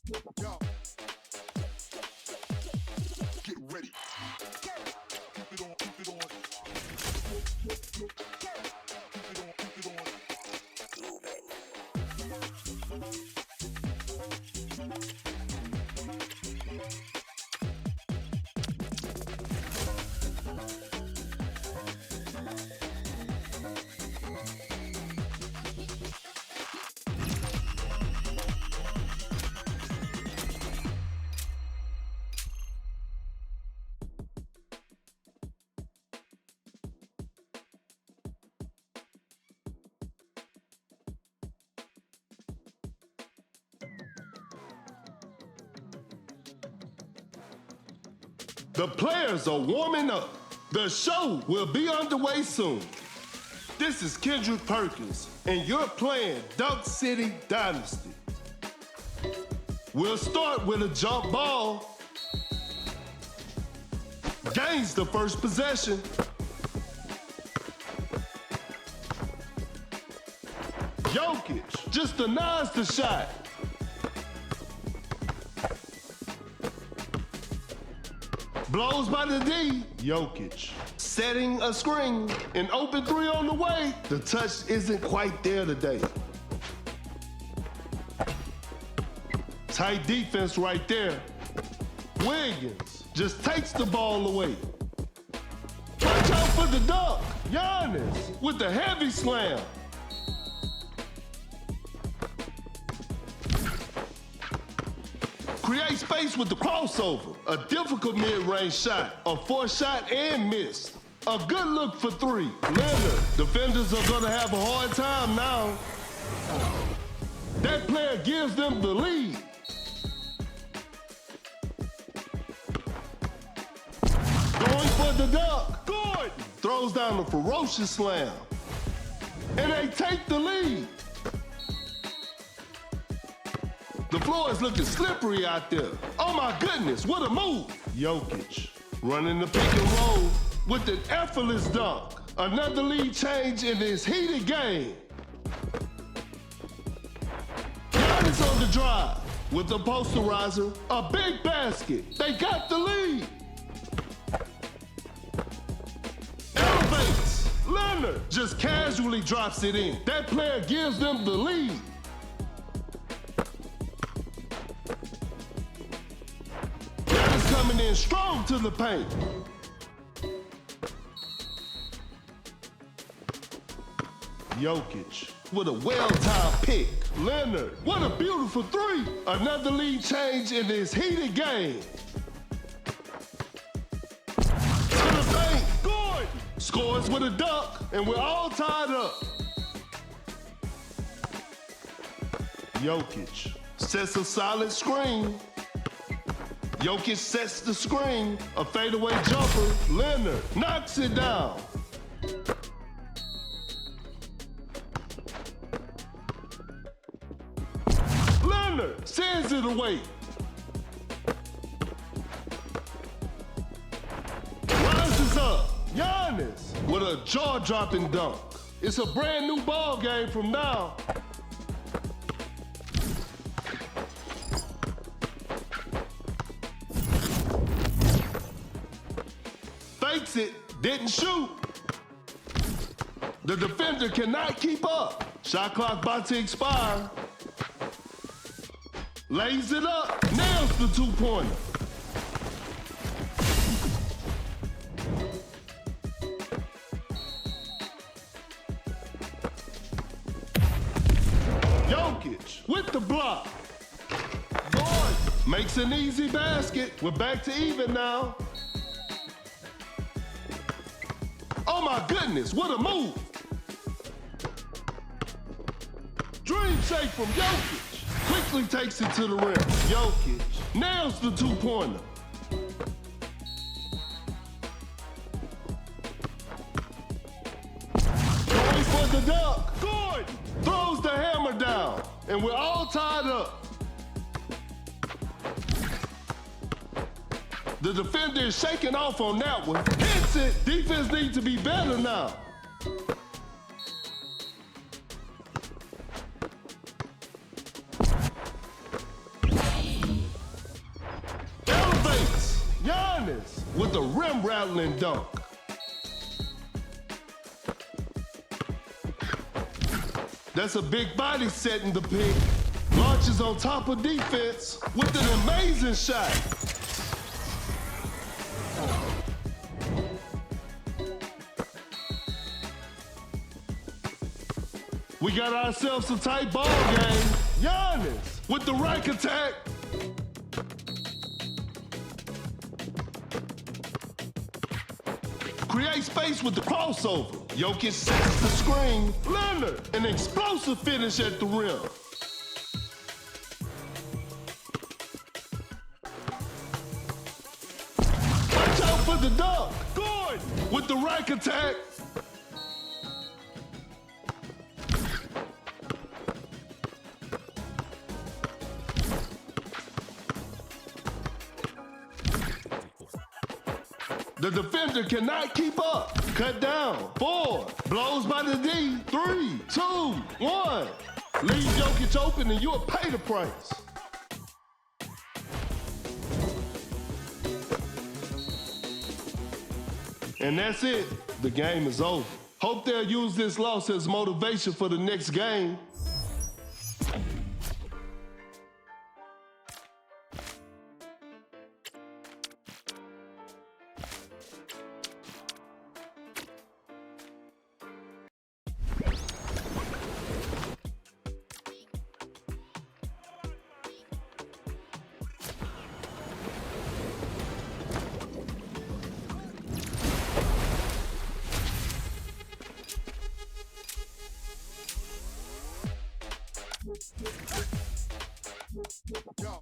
Yo. Get ready. Keep it on, keep it on. Keep it on, keep it on. The players are warming up. The show will be underway soon. This is Kendrick Perkins, and you're playing Dunk City Dynasty. We'll start with a jump ball. Gains the first possession. Jokic just denies the shot. Blows by the D. Jokic setting a screen. An open three on the way. The touch isn't quite there today. Tight defense right there. Wiggins just takes the ball away. Watch out for the dunk. Giannis with the heavy slam. Create space with the crossover. A difficult mid-range shot. A forced shot and missed. A good look for three. Leonard. Defenders are gonna have a hard time now. That player gives them the lead. Going for the dunk. Gordon throws down a ferocious slam. And they take the lead. The floor is looking slippery out there. Oh my goodness, what a move. Jokic running the pick and roll with an effortless dunk. Another lead change in this heated game. Giannis on the drive with the posterizer. A big basket. They got the lead. Elevates. Leonard just casually drops it in. That player gives them the lead. Coming in strong to the paint. Jokic with a well-timed pick. Leonard, what a beautiful three. Another lead change in this heated game. To the paint. Gordon scores with a dunk, and we're all tied up. Jokic sets a solid screen. Jokic sets the screen, a fadeaway jumper. Leonard knocks it down. Leonard sends it away. Rises up. Giannis with a jaw-dropping dunk. It's a brand new ball game from now. Fakes it, didn't shoot. The defender cannot keep up. Shot clock about to expire. Lays it up, nails the two-pointer. Jokic with the block. Gordon makes an easy basket. We're back to even now. Oh my goodness, what a move. Dream shake from Jokic. Quickly takes it to the rim. Jokic nails the two-pointer. Going for the dunk. Gordon throws the hammer down. And we're all tied up. The defender is shaking off on that one. Hits it. Defense needs to be better now. Elevates. Giannis with the rim-rattling dunk. That's a big body setting the pick. Launches on top of defense with an amazing shot. We got ourselves a tight ball game. Giannis with the rack attack. Create space with the crossover. Jokic sets the screen. Leonard, an explosive finish at the rim. the dunk. Good. With the rack attack. The defender cannot keep up. Cut down. 4. Blows by the D. 3, 2, 1. Leave Jokic open and you'll pay the price. And that's it. The game is over. Hope they'll use this loss as motivation for the next game. Yo.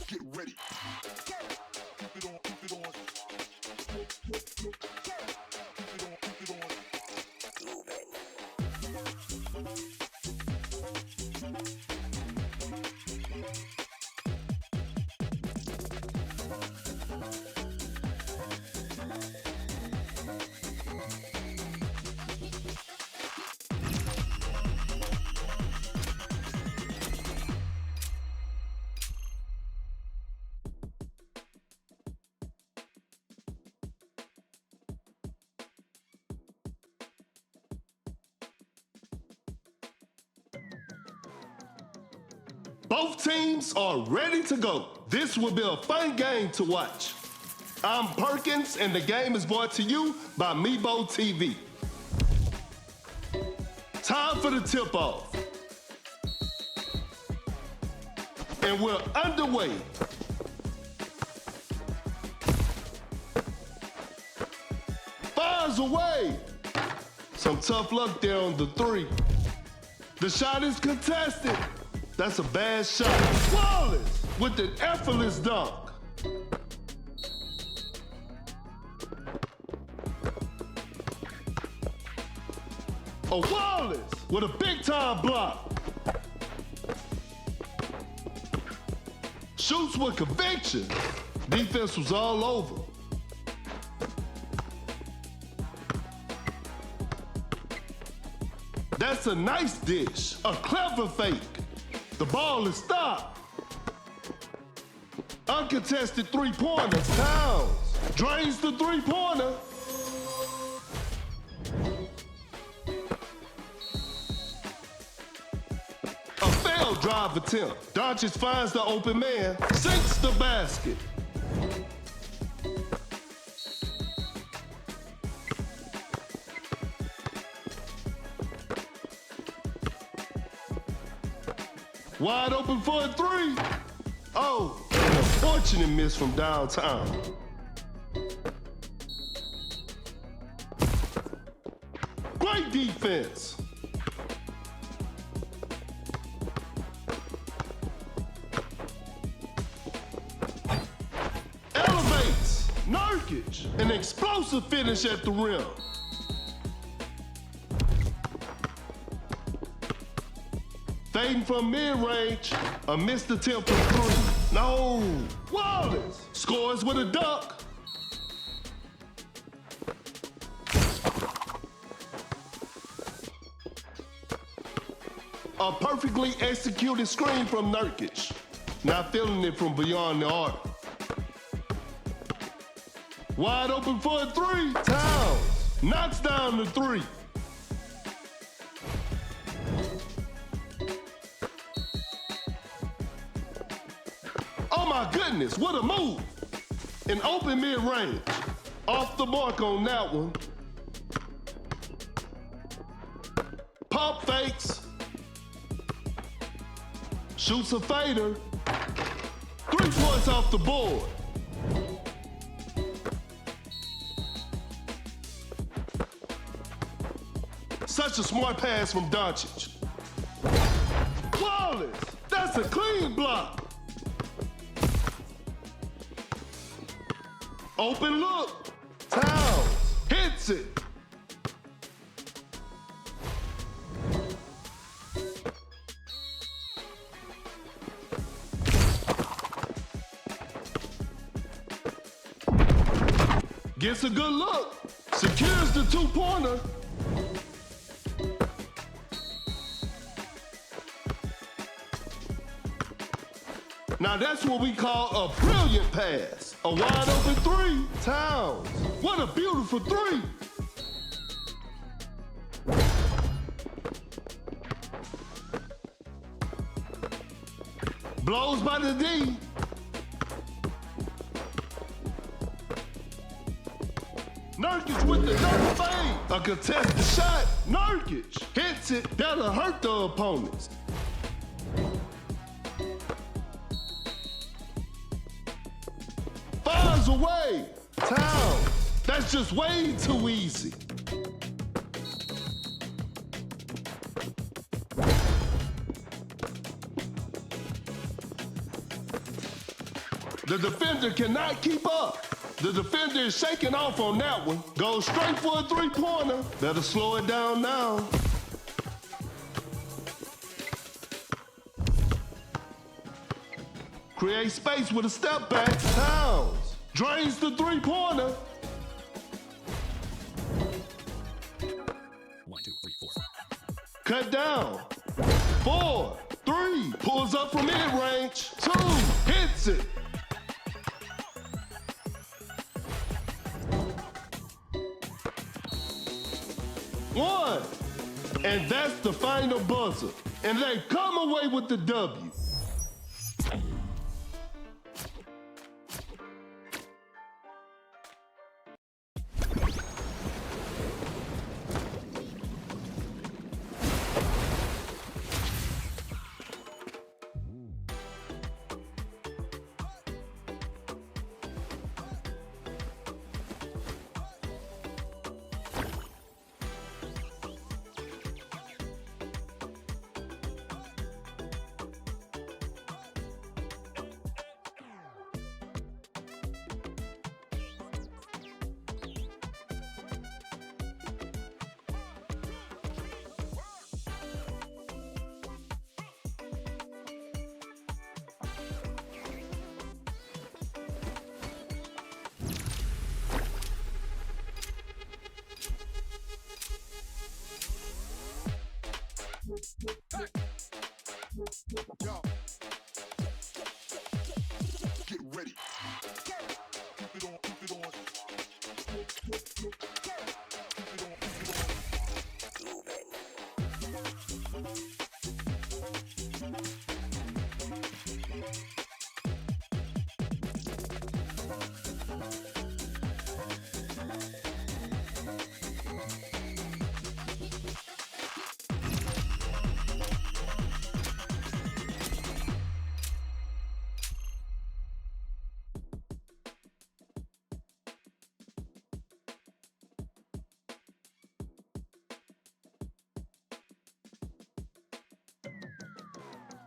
Get ready. Keep it on, keep it on. Keep it on, keep it on. Both teams are ready to go. This will be a fun game to watch. I'm Perkins, and the game is brought to you by Meebo TV. Time for the tip-off. And we're underway. Fires away. Some tough luck there on the 3. The shot is contested. That's a bad shot. Wallace with an effortless dunk. Oh, Wallace with a big-time block. Shoots with conviction. Defense was all over. That's a nice dish, a clever fake. The ball is stopped. Uncontested three-pointer. Towns drains the three-pointer. A failed drive attempt. Doncic finds the open man, sinks the basket. Wide open for a 3. Oh, an unfortunate miss from downtown. Great defense. Elevates. Nurkic. An explosive finish at the rim. Fading from mid-range, a missed attempt from 3. No, Wallace scores with a dunk. A perfectly executed screen from Nurkic. Not feeling it from beyond the arc. Wide open for a 3. Towns knocks down the 3. Oh my goodness, what a move. An open mid-range. Off the mark on that one. Pump fakes. Shoots a fader. 3 points off the board. Such a smart pass from Doncic. Wallace, that's a clean block. Open look. Towns hits it. Gets a good look. Secures the two-pointer. Now that's what we call a brilliant pass. A wide open three. Towns. What a beautiful three. Blows by the D. Nurkic with the nerf fade. A contested shot. Nurkic hits it. That'll hurt the opponents. Fires away. Town. That's just way too easy. The defender cannot keep up. The defender is shaking off on that one. Goes straight for a three-pointer. Better slow it down now. Create space with a step back. Towns drains the three-pointer. 1, 2, 3, 4. Cut down. 4, 3. Pulls up from mid-range. 2. Hits it. 1. And that's the final buzzer. And they come away with the W. Yo. Get ready. Keep it on, keep it on. Keep it on, keep it on.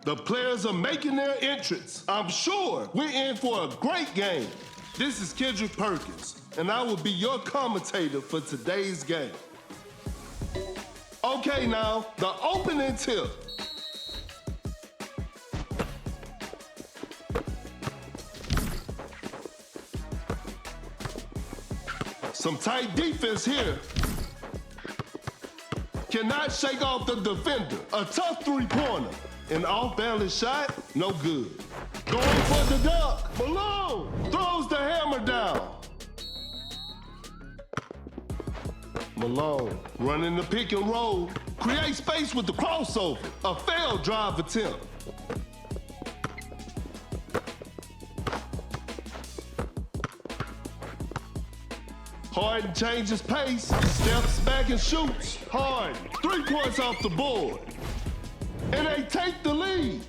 The players are making their entrance. I'm sure we're in for a great game. This is Kendrick Perkins, and I will be your commentator for today's game. Okay, now, the opening tip. Some tight defense here. Cannot shake off the defender. A tough three-pointer. An off-balance shot, no good. Going for the dunk. Malone throws the hammer down. Malone running the pick and roll. Create space with the crossover. A failed drive attempt. Harden changes pace, steps back and shoots. Harden, 3 points off the board. And they take the lead.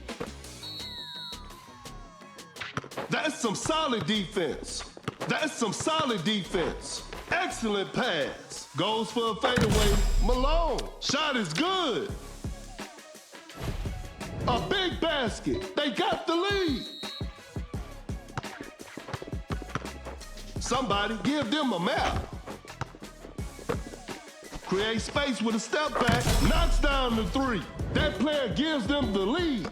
That's some solid defense. That's some solid defense. Excellent pass. Goes for a fadeaway. Malone, shot is good. A big basket. They got the lead. Somebody give them a map. Create space with a step back, knocks down the three. That player gives them the lead.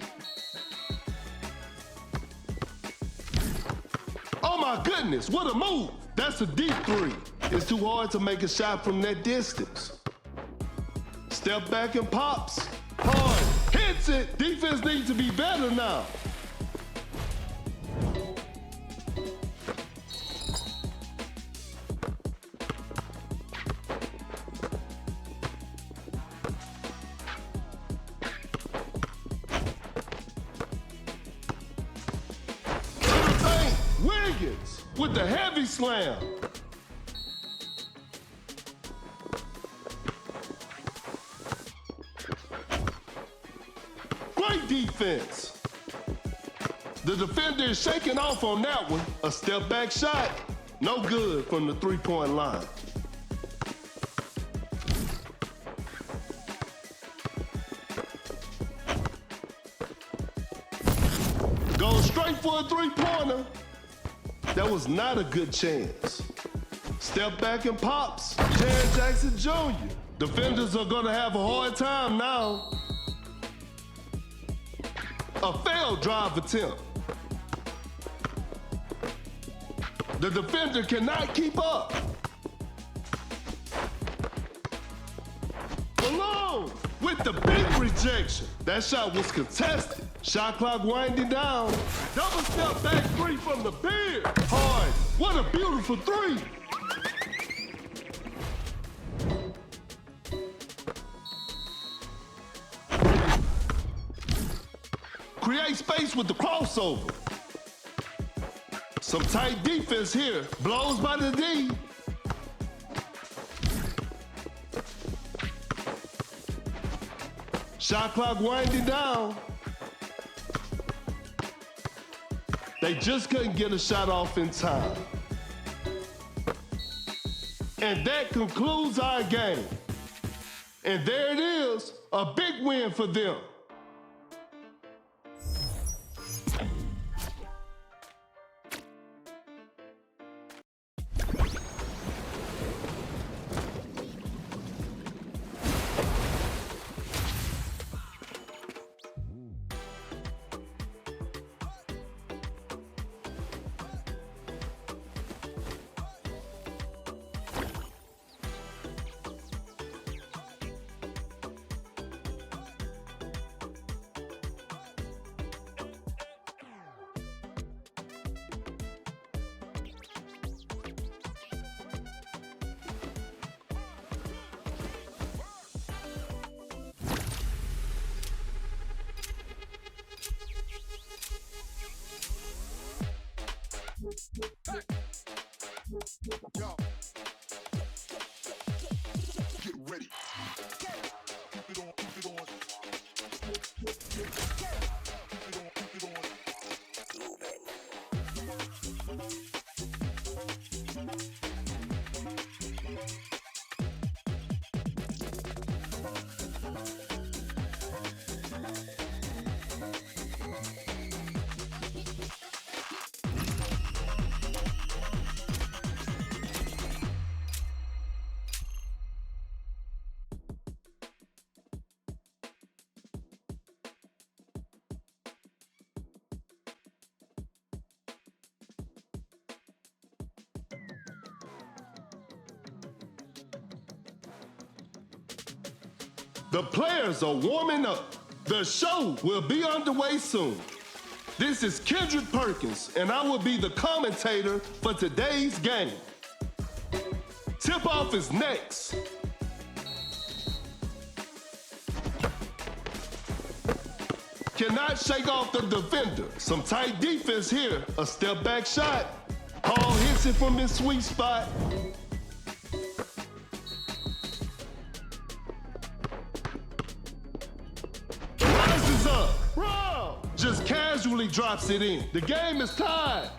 Oh my goodness, what a move. That's a deep three. It's too hard to make a shot from that distance. Step back and pops. Hard, hits it. Defense needs to be better now. Wiggins with the heavy slam. Great defense. The defender is shaking off on that one. A step back shot, no good from the three-point line. Goes straight for a three-pointer. That was not a good chance. Step back and pops. Jared Jackson Jr. Defenders are gonna have a hard time now. A failed drive attempt. The defender cannot keep up. Malone with the big rejection. That shot was contested. Shot clock winding down. Double step back three from the beard. Hard. What a beautiful three. Create space with the crossover. Some tight defense here. Blows by the D. Shot clock winding down. They just couldn't get a shot off in time. And that concludes our game. And there it is, a big win for them. Yo. Get ready. Keep it on, keep it on. Keep it on, keep it on. The players are warming up. The show will be underway soon. This is Kendrick Perkins, and I will be the commentator for today's game. Tip-off is next. Cannot shake off the defender. Some tight defense here. A step back shot. Hall hits it from his sweet spot. Rises up. Bro! Just casually drops it in. The game is tied.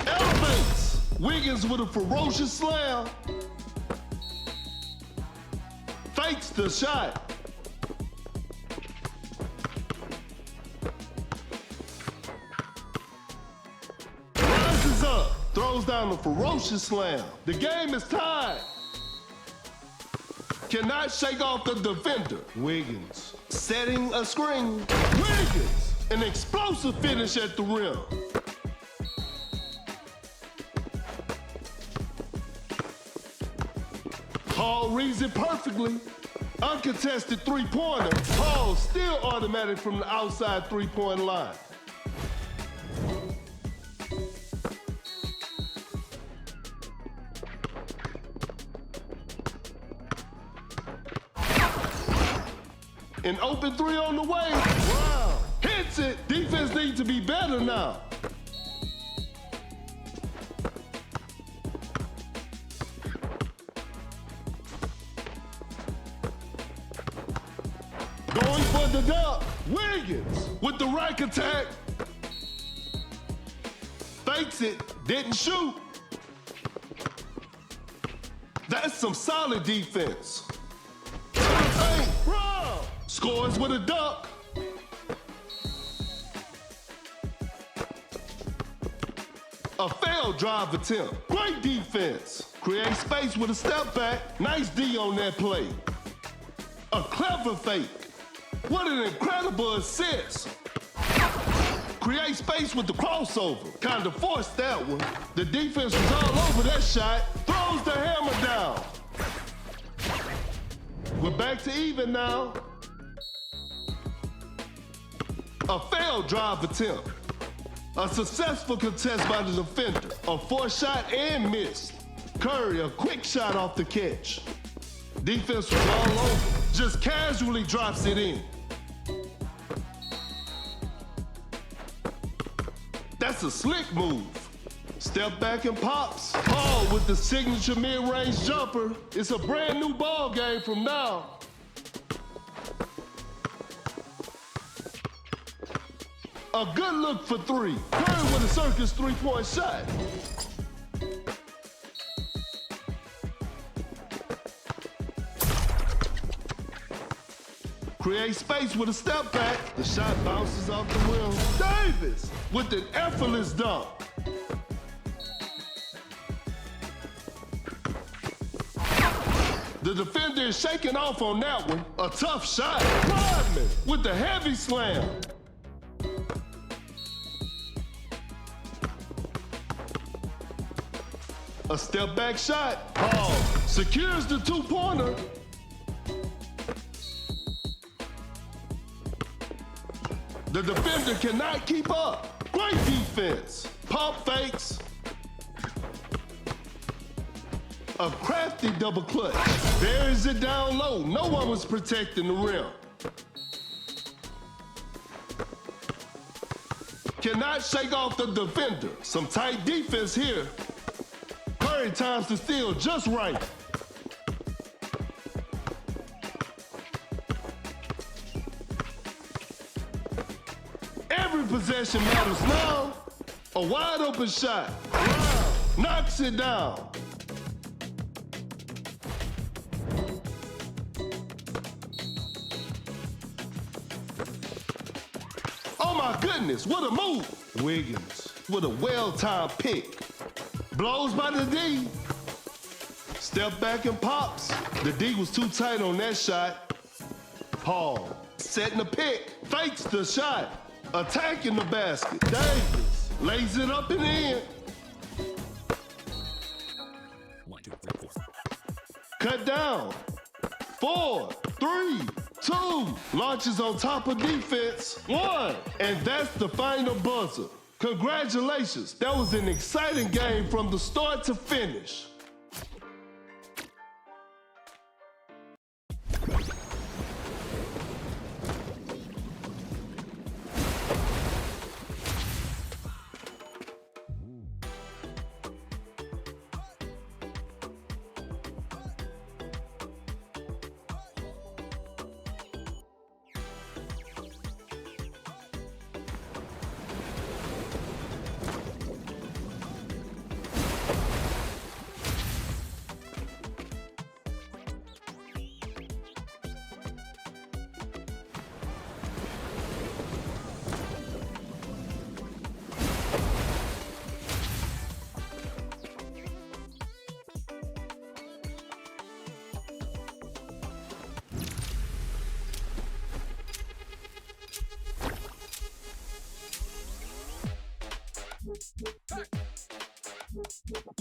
Elevates. Wiggins with a ferocious slam. Fakes the shot. throws down a ferocious slam. The game is tied. Cannot shake off the defender. Wiggins setting a screen. Wiggins, an explosive finish at the rim. Hall reads it perfectly. Uncontested three-pointer. Hall still automatic from the outside three-point line. An open three on the way. Wow. Hits it. Defense needs to be better now. Going for the dunk. Wiggins with the right attack. Fakes it. Didn't shoot. That's some solid defense. Scores with a dunk. A failed drive attempt. Great defense. Create space with a step back. Nice D on that play. A clever fake. What an incredible assist. Create space with the crossover. Kind of forced that one. The defense was all over that shot. Throws the hammer down. We're back to even now. A failed drive attempt. A successful contest by the defender. A forced shot and missed. Curry, a quick shot off the catch. Defense was all over. Just casually drops it in. That's a slick move. Step back and pops. Paul with the signature mid-range jumper. It's a brand new ball game from now. A good look for three. Curry with a circus three-point shot. Create space with a step back. The shot bounces off the rim. Davis with an effortless dunk. The defender is shaking off on that one. A tough shot. Rodman with the heavy slam. A step back shot. Paul secures the two-pointer. The defender cannot keep up. Great defense. Pump fakes. A crafty double clutch. Buries it down low. No one was protecting the rim. Cannot shake off the defender. Some tight defense here. Curry times the steal just right. Every possession matters now. A wide open shot. Brown knocks it down. Oh my goodness, what a move. Wiggins with a well-timed pick. Blows by the D. Step back and pops. The D was too tight on that shot. Paul setting the pick. Fakes the shot. Attacking the basket. Davis lays it up and in. 1, 2, 3, 4. Cut down. 4, 3, 2. Launches on top of defense. 1. And that's the final buzzer. Congratulations. That was an exciting game from the start to finish.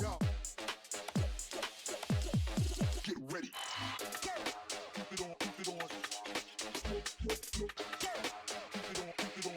Yo. Get ready. Keep it on, keep it on. Keep it on, keep it on.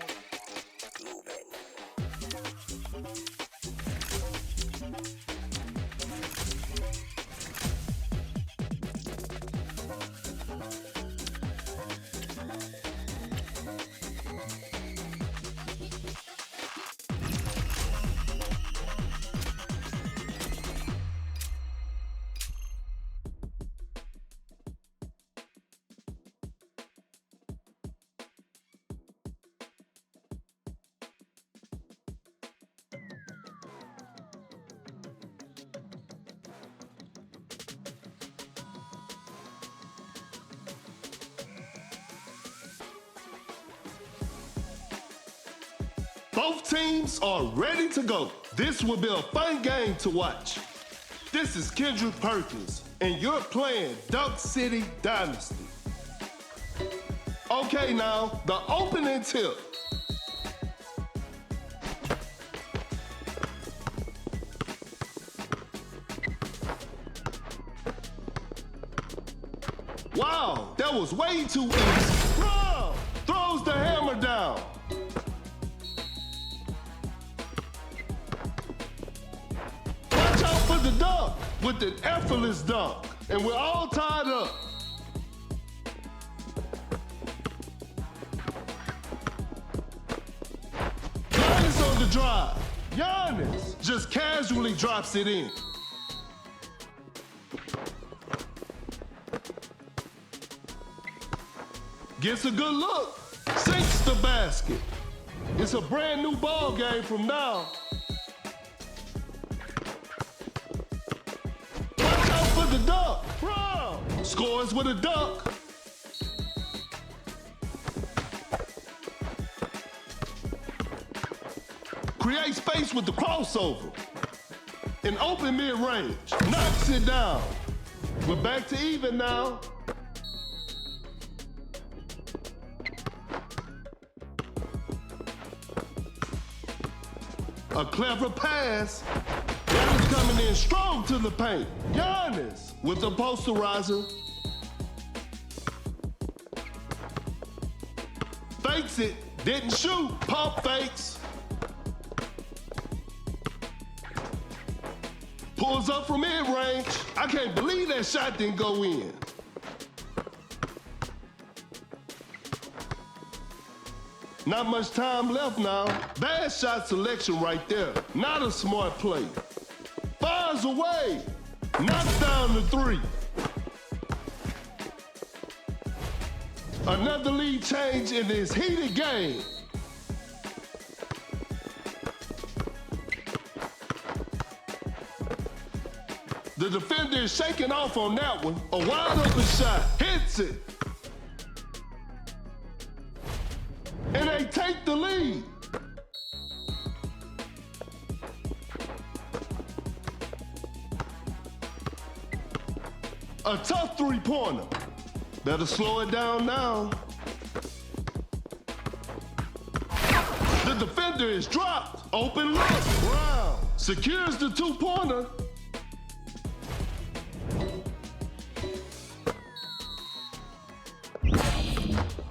Both teams are ready to go. This will be a fun game to watch. This is Kendrick Perkins, and you're playing Duck City Dynasty. Okay, now, the opening tip. Wow, that was way too easy. Bro, throws the hammer down. Watch out for the dunk with an effortless dunk. And we're all tied up. Giannis on the drive. Giannis just casually drops it in. Gets a good look, sinks the basket. It's a brand new ball game from now. Watch out for the dunk. Brown scores with a dunk. Create space with the crossover. An open mid-range, knocks it down. We're back to even now. A clever pass. Giannis coming in strong to the paint. Giannis with the posterizer. Fakes it, didn't shoot, pump fakes. Pulls up from mid-range. I can't believe that shot didn't go in. Not much time left now. Bad shot selection right there. Not a smart play. Fires away. Knocks down the three. Another lead change in this heated game. The defender is shaking off on that one. A wide open shot. Hits it. And they take the lead. A tough three-pointer. Better slow it down now. The defender is dropped. Open look. Brown secures the two-pointer.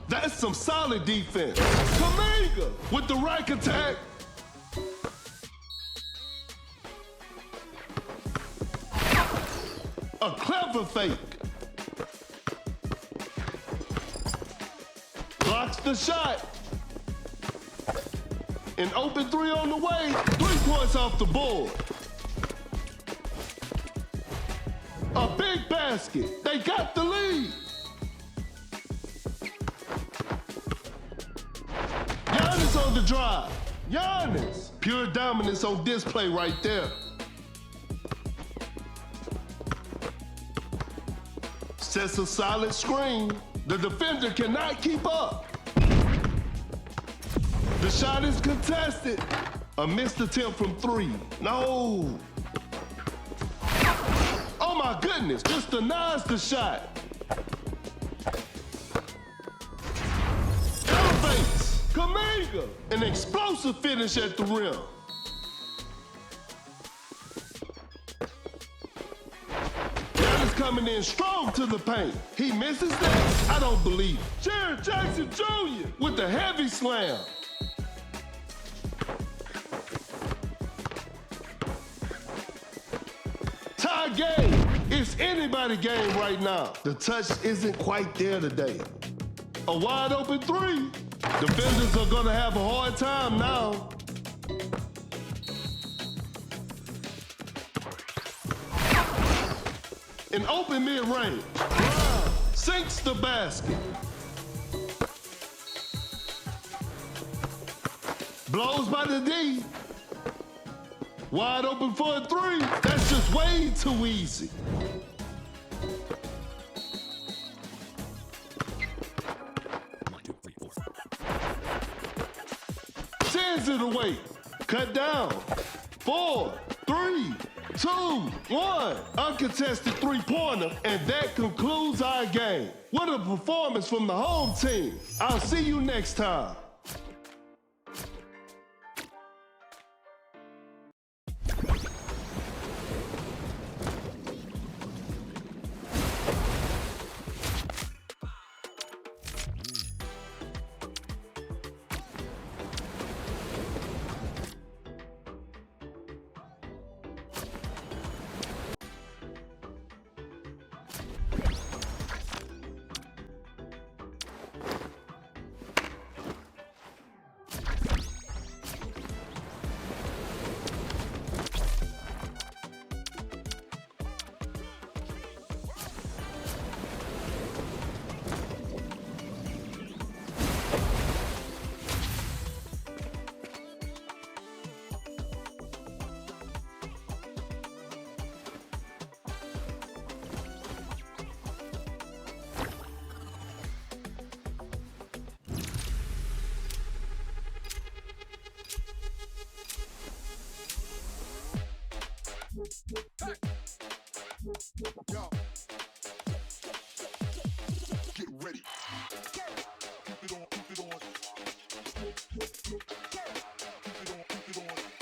That's some solid defense. Kaminga with the rack attack. A clever fake. Blocks the shot. An open three on the way. 3 points off the board. A big basket. They got the lead. Giannis on the drive. Giannis. Pure dominance on display right there. Sets a solid screen. The defender cannot keep up. The shot is contested. A missed attempt from three. No. Oh my goodness, just denies the shot. Elevates. Kaminga. An explosive finish at the rim. is coming in strong to the paint. He misses that? I don't believe it. Jared Jackson Jr. with the heavy slam. Tie game. It's anybody's game right now. The touch isn't quite there today. A wide open three. Defenders are gonna have a hard time now. An open mid-range. Sinks the basket. Blows by the D. Wide open for a three. That's just way too easy. One, two, three, four. Sends it away. Cut down. 4, 3, 2, 1. Uncontested three-pointer, and that concludes our game. What a performance from the home team. I'll see you next time. Yo. Get ready. Keep it on, keep it on. Keep it on, keep it on.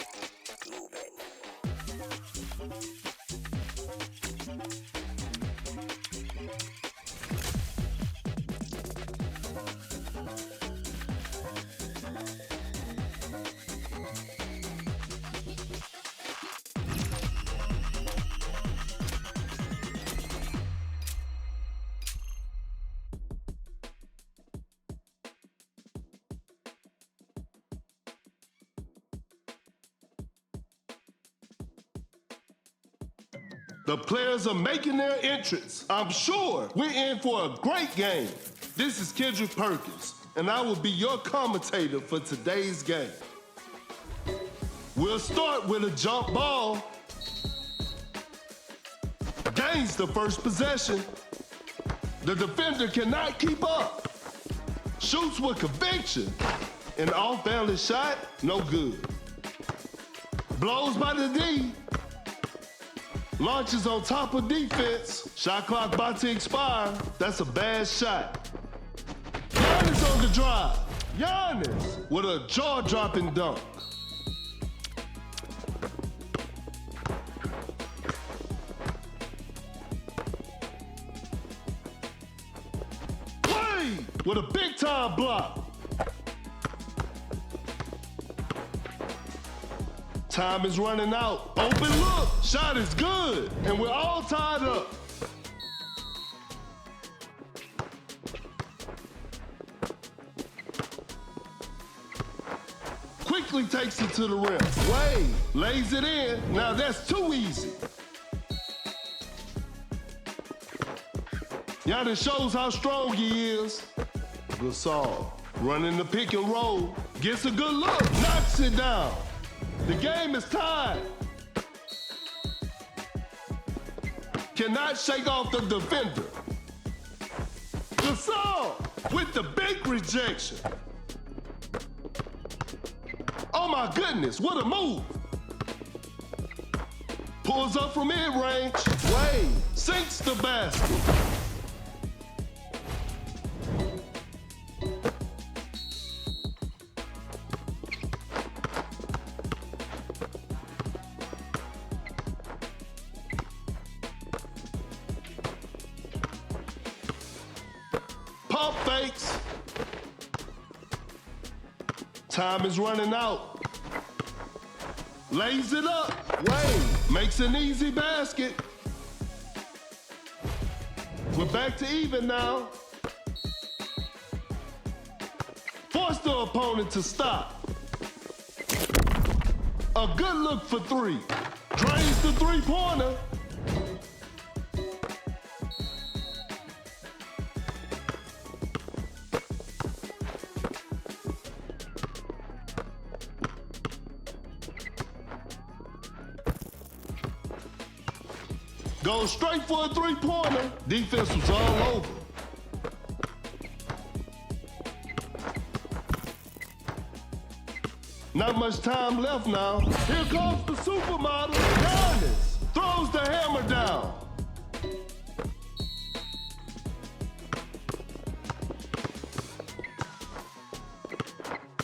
The players are making their entrance. I'm sure we're in for a great game. This is Kendrick Perkins, and I will be your commentator for today's game. We'll start with a jump ball. Gains the first possession. The defender cannot keep up. Shoots with conviction. An off-balance shot, no good. Blows by the D. Launches on top of defense. Shot clock about to expire. That's a bad shot. Giannis on the drive. Giannis with a jaw-dropping dunk. Wade with a big-time block. Time is running out. Open look. Shot is good. And we're all tied up. Quickly takes it to the rim. Wade lays it in. Now that's too easy. Giannis shows how strong he is. Gasol running the pick and roll. Gets a good look. Knocks it down. The game is tied. Cannot shake off the defender. Gasol with the big rejection. Oh my goodness, what a move. Pulls up from mid-range. Wade sinks the basket. fakes. Time is running out. Lays it up. Wayne makes an easy basket. We're back to even now. Force the opponent to stop. A good look for three. Drains the three-pointer. Goes straight for a three-pointer. Defense was all over. Not much time left now. Here comes the supermodel. Giannis throws the hammer down.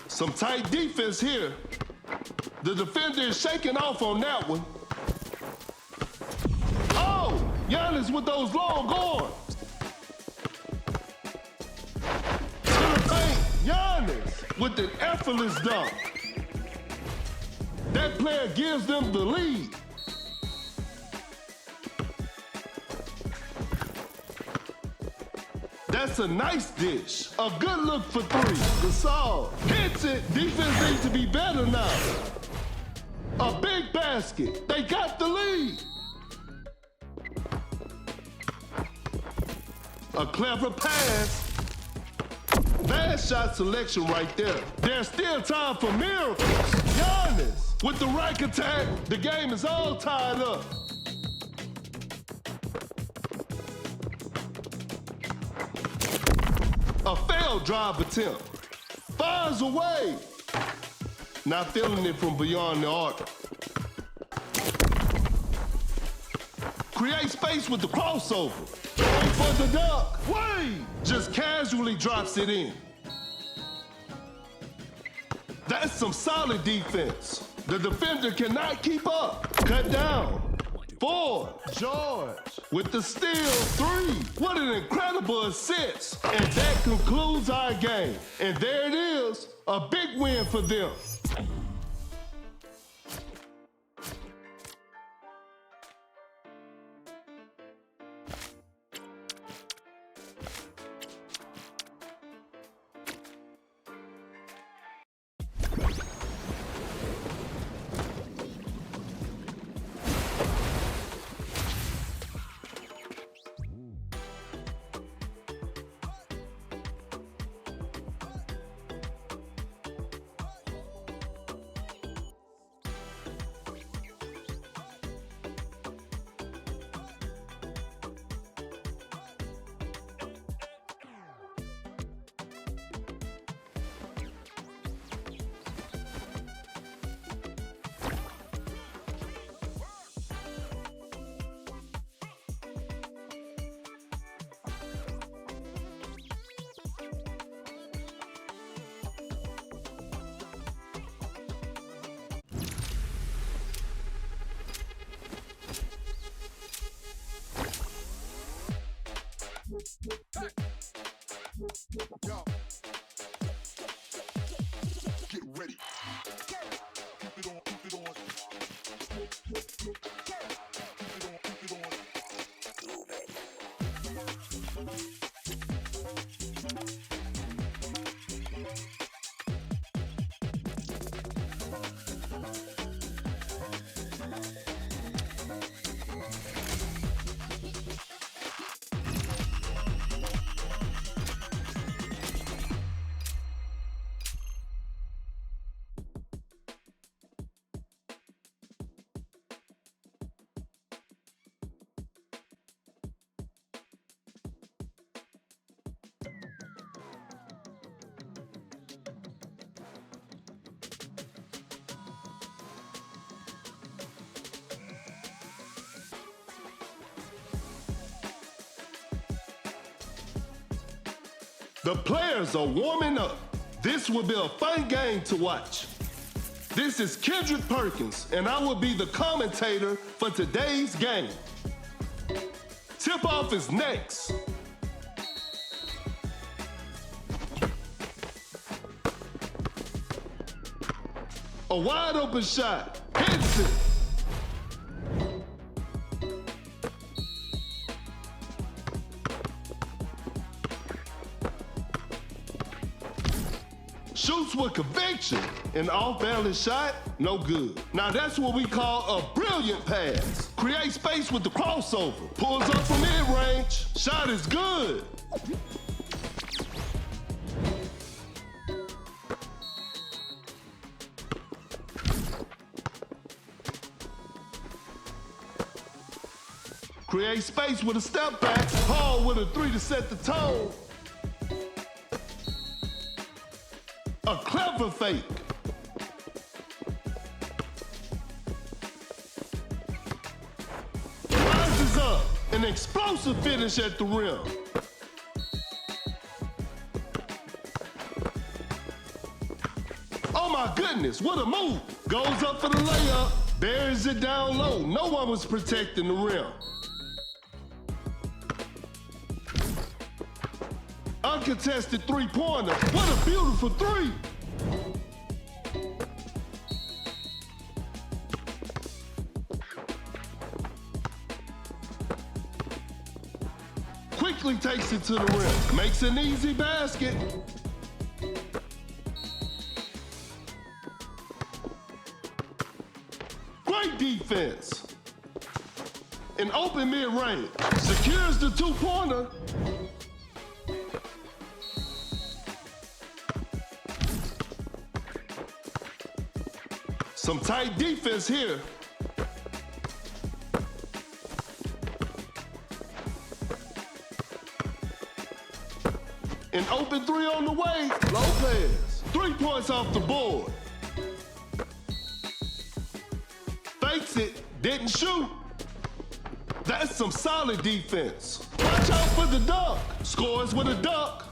Some tight defense here. The defender is shaking off on that one. Oh, Giannis with those long arms. To the paint, Giannis with an effortless dunk. That player gives them the lead. That's a nice dish. A good look for three. Gasol hits it. Defense needs to be better now. A big basket. They got the lead. A clever pass. Bad shot selection right there. There's still time for miracles. Giannis with the rack attack. The game is all tied up. A failed drive attempt. Fires away. Not feeling it from beyond the arc. Create space with the crossover. Going for the dunk. Wade just casually drops it in. That's some solid defense. The defender cannot keep up. Cut down. 4. George with the steal. 3. What an incredible assist. And that concludes our game. And there it is, a big win for them. Yo. Get ready. Keep it on, keep it on. Keep it on, keep it on. The players are warming up. This will be a fun game to watch. This is Kendrick Perkins, and I will be the commentator for today's game. Tip-off is next. A wide open shot. Hits it. Shoots with conviction. An off-balance shot, no good. Now that's what we call a brilliant pass. Create space with the crossover. Pulls up from mid-range. Shot is good. Create space with a step back. Hall with a 3 to set the tone. A clever fake. Rises up. An explosive finish at the rim. Oh my goodness, what a move. Goes up for the layup. Buries it down low. No one was protecting the rim. Uncontested three-pointer. What a beautiful three. Quickly takes it to the rim. Makes an easy basket. Great defense. An open mid-range. Secures the two-pointer. Some tight defense here. An open three on the way. Lopez. 3 points off the board. Fakes it. Didn't shoot. That's some solid defense. Watch out for the dunk. Scores with a dunk.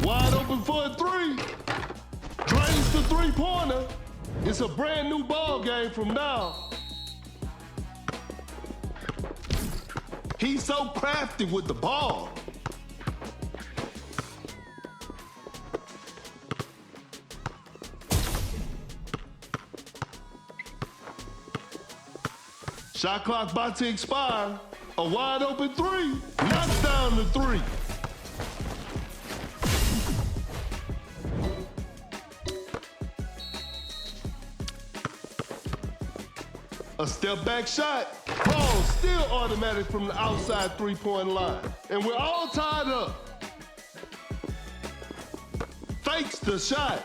Wide open for a three. Drains the three-pointer. It's a brand new ball game from now. He's so crafty with the ball. Shot clock about to expire. A wide open three. Knocks down the three. A step back shot. Ball still automatic from the outside three-point line. And we're all tied up. Fakes the shot.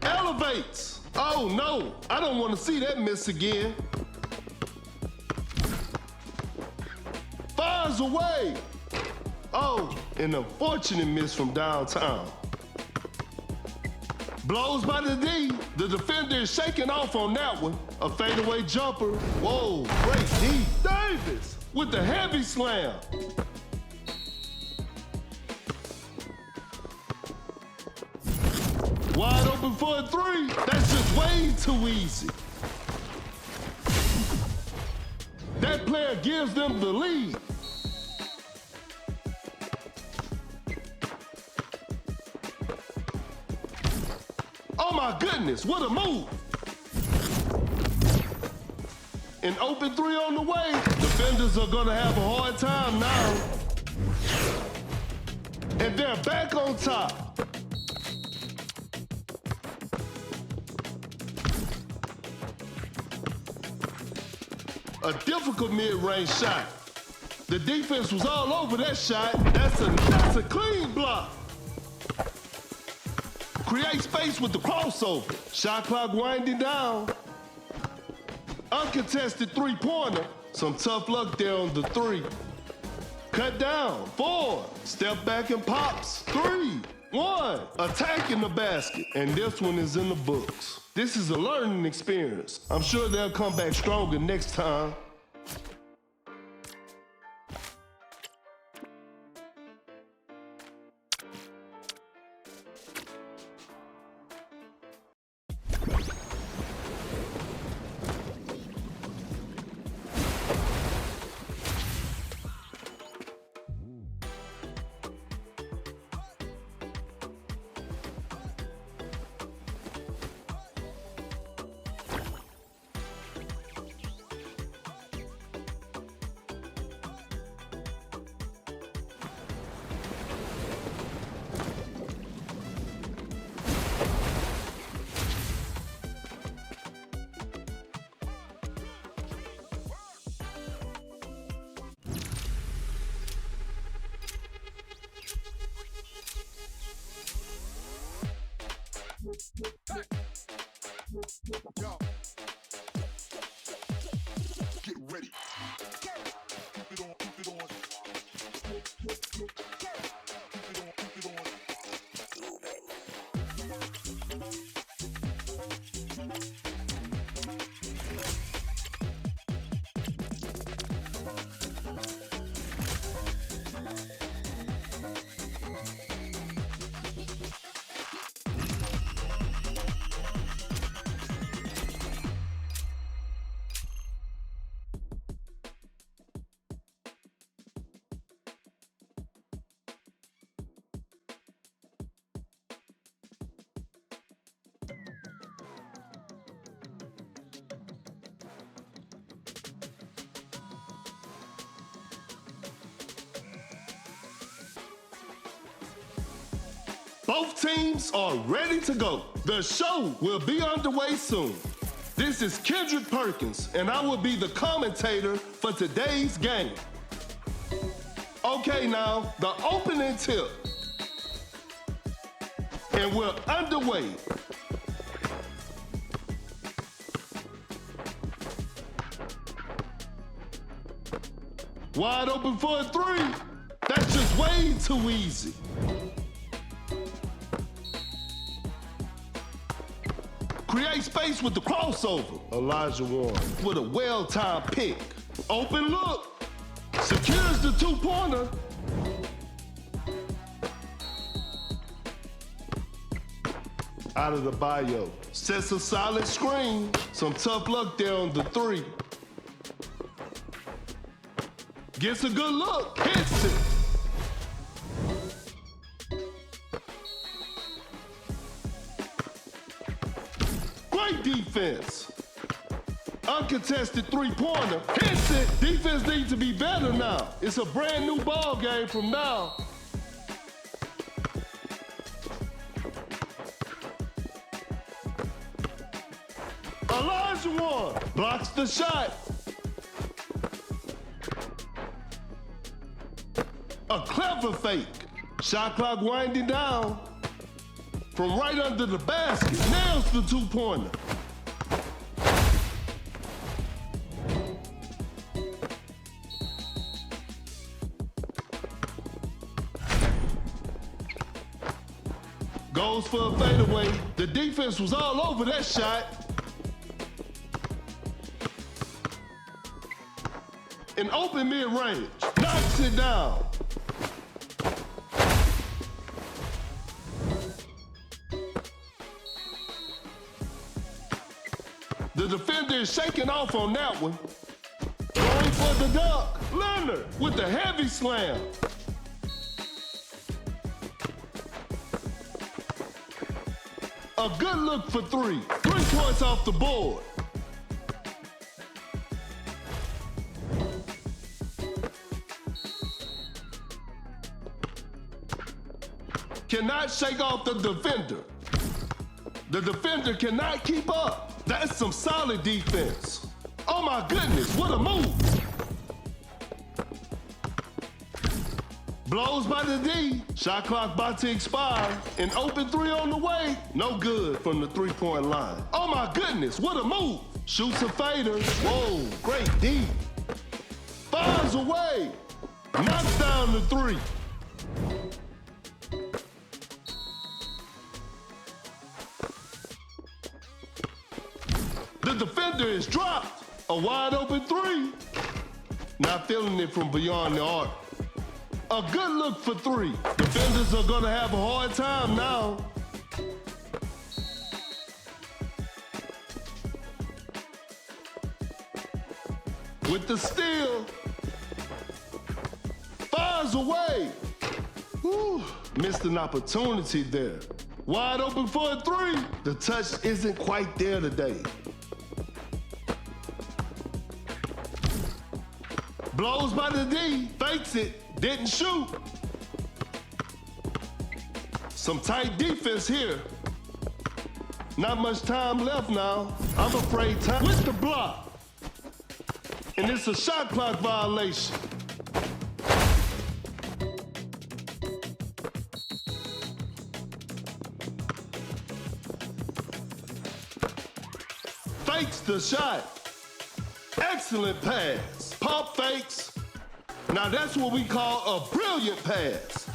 Elevates. Oh no, I don't want to see that miss again. Fires away. Oh, an unfortunate miss from downtown. Blows by the D. The defender is shaking off on that one. A fadeaway jumper. Whoa, great D. Davis with the heavy slam. Wide open for a three. That's just way too easy. That player gives them the lead. Oh my goodness, what a move. An open three on the way. Defenders are gonna have a hard time now. And they're back on top. A difficult mid-range shot. The defense was all over that shot. That's a clean block. Create space with the crossover. Shot clock winding down. Uncontested three-pointer. Some tough luck there on the three. Cut down. 4. Step back and pops. 3, 1. Attacking the basket. And this one is in the books. This is a learning experience. I'm sure they'll come back stronger next time. Both teams are ready to go. The show will be underway soon. This is Kendrick Perkins, and I will be the commentator for today's game. Okay, now, the opening tip. And we're underway. Wide open for a three. That's just way too easy. Create space with the crossover. Elijah Warren with a well-timed pick. Open look. Secures the two-pointer. Out of the bio. Sets a solid screen. Some tough luck there on the three. Gets a good look. Hits it. Great defense. Uncontested three-pointer. Hits it. Defense needs to be better now. It's a brand new ball game from now. Elijah Warren blocks the shot. A clever fake. Shot clock winding down. From right under the basket, nails the two-pointer. Goes for a fadeaway. The defense was all over that shot. An open mid-range. Knocks it down. The defender is shaking off on that one. Going for the dunk. Leonard with the heavy slam. A good look for three. 3 points off the board. Cannot shake off the defender. The defender cannot keep up. That's some solid defense. Oh my goodness, what a move. Blows by the D. Shot clock about to expire. An open three on the way. No good from the three-point line. Oh my goodness, what a move. Shoots a fader. Whoa, great D. Fires away. Knocks down the three. The defender is dropped. A wide open three. Not feeling it from beyond the arc. A good look for three. Defenders are gonna have a hard time now. With the steal. Fires away. Whew. Missed an opportunity there. Wide open for a three. The touch isn't quite there today. Blows by the D, fakes it, didn't shoot. Some tight defense here. Not much time left now. I'm afraid time with the block. And it's a shot clock violation. Fakes the shot. Excellent pass. Pump fakes. Now that's what we call a brilliant pass.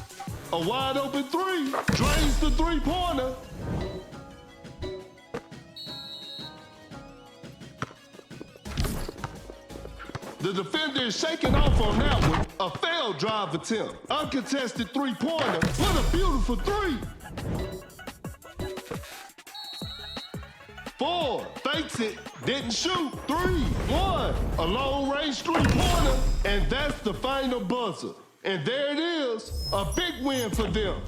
A wide open three. Drains the three-pointer. The defender is shaking off on that one. A failed drive attempt. Uncontested three-pointer. What a beautiful three. 4, fakes it, didn't shoot. 3, 1, a long-range three-pointer, and that's the final buzzer. And there it is, a big win for them.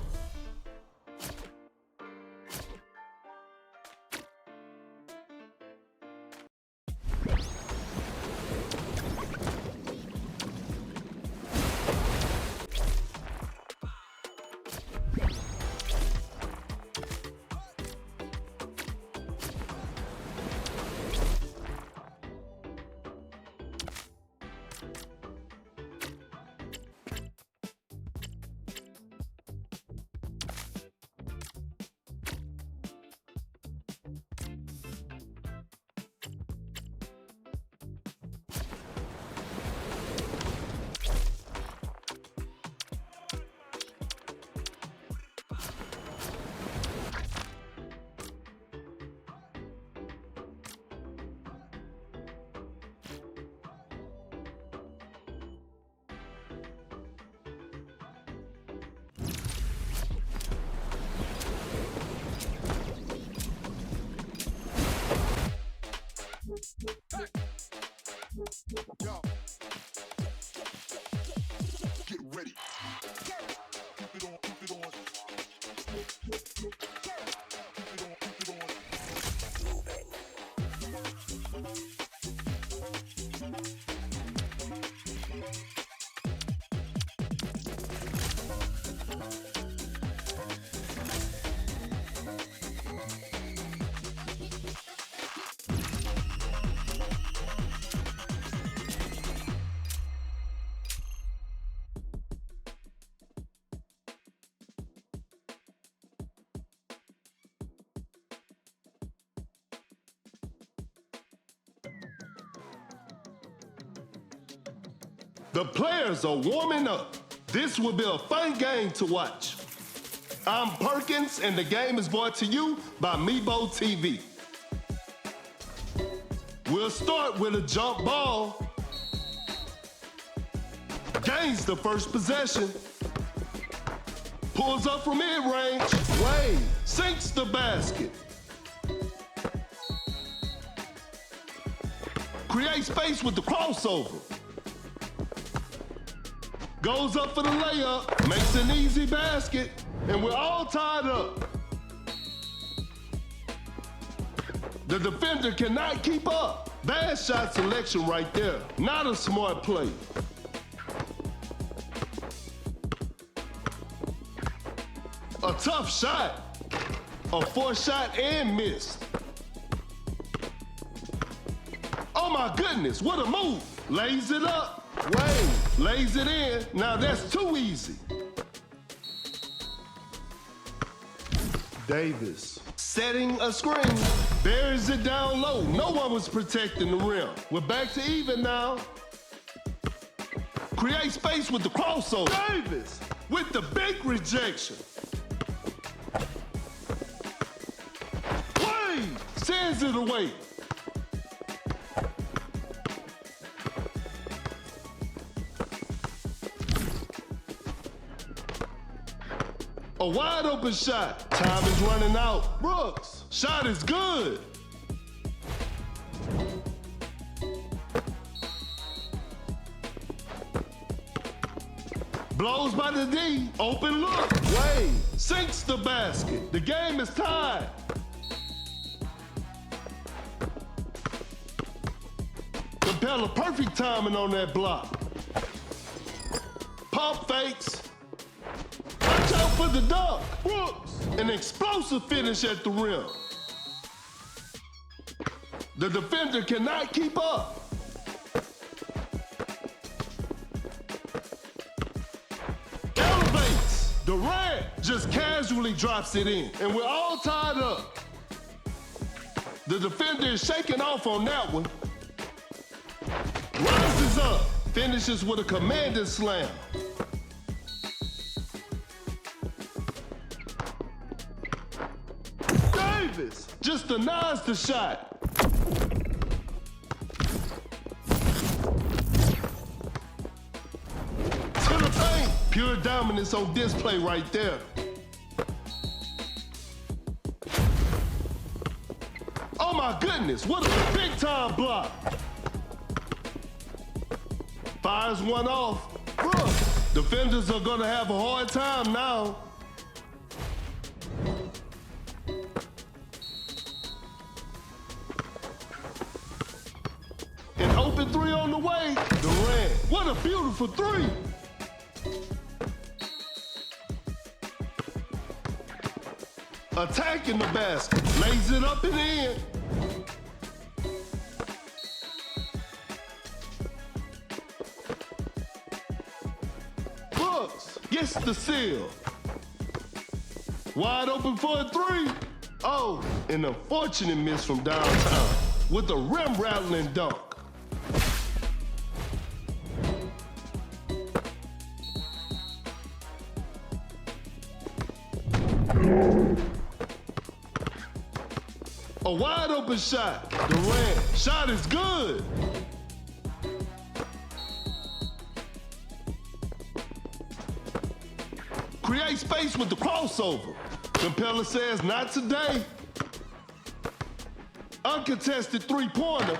The players are warming up. This will be a fun game to watch. I'm Perkins, and the game is brought to you by Meebo TV. We'll start with a jump ball. Gains the first possession. Pulls up from mid-range. Wade sinks the basket. Creates space with the crossover. Goes up for the layup, makes an easy basket, and we're all tied up. The defender cannot keep up. Bad shot selection right there. Not a smart play. A tough shot. A forced shot and missed. Oh my goodness, what a move. Lays it up. Wade lays it in. Now that's too easy. Davis setting a screen. Buries it down low. No one was protecting the rim. We're back to even now. Create space with the crossover. Davis with the big rejection. Wade sends it away. A wide open shot. Time is running out. Brooks, shot is good. Blows by the D. Open look. Wade sinks the basket. The game is tied. Capella, perfect timing on that block. Pump fakes. Watch out for the dunk. Brooks, an explosive finish at the rim. The defender cannot keep up. Elevates. Durant just casually drops it in, and we're all tied up. The defender is shaking off on that one. Rises up, finishes with a commanding slam. Davis just denies the shot. To the paint. Pure dominance on display right there. Oh my goodness, what a big time block. Fires one off. Brooks. Defenders are gonna have a hard time now. An open three on the way. Durant. What a beautiful three. Attacking the basket. Lays it up and in. Brooks gets the seal. Wide open for a three. Oh, an unfortunate miss from downtown with a rim-rattling dunk. A wide open shot. Durant. Shot is good. Create space with the crossover. Capella says not today. Uncontested three-pointer.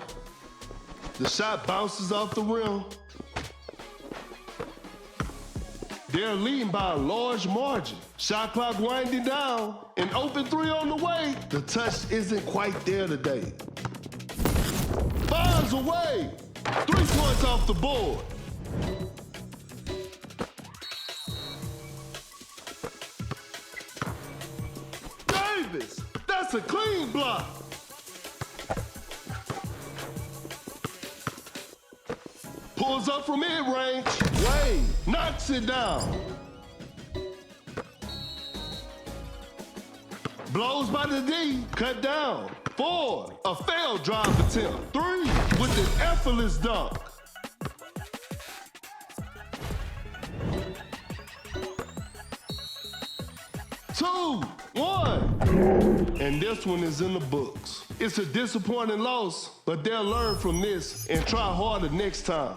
The shot bounces off the rim. They're leading by a large margin. Shot clock winding down. An open three on the way. The touch isn't quite there today. Fires away. 3 points off the board. Davis, that's a clean block. Pulls up from mid-range. Wade knocks it down. Blows by the D, cut down. 4, a failed drive attempt. 3, with an effortless dunk. Two, 1. And this one is in the books. It's a disappointing loss, but they'll learn from this and try harder next time.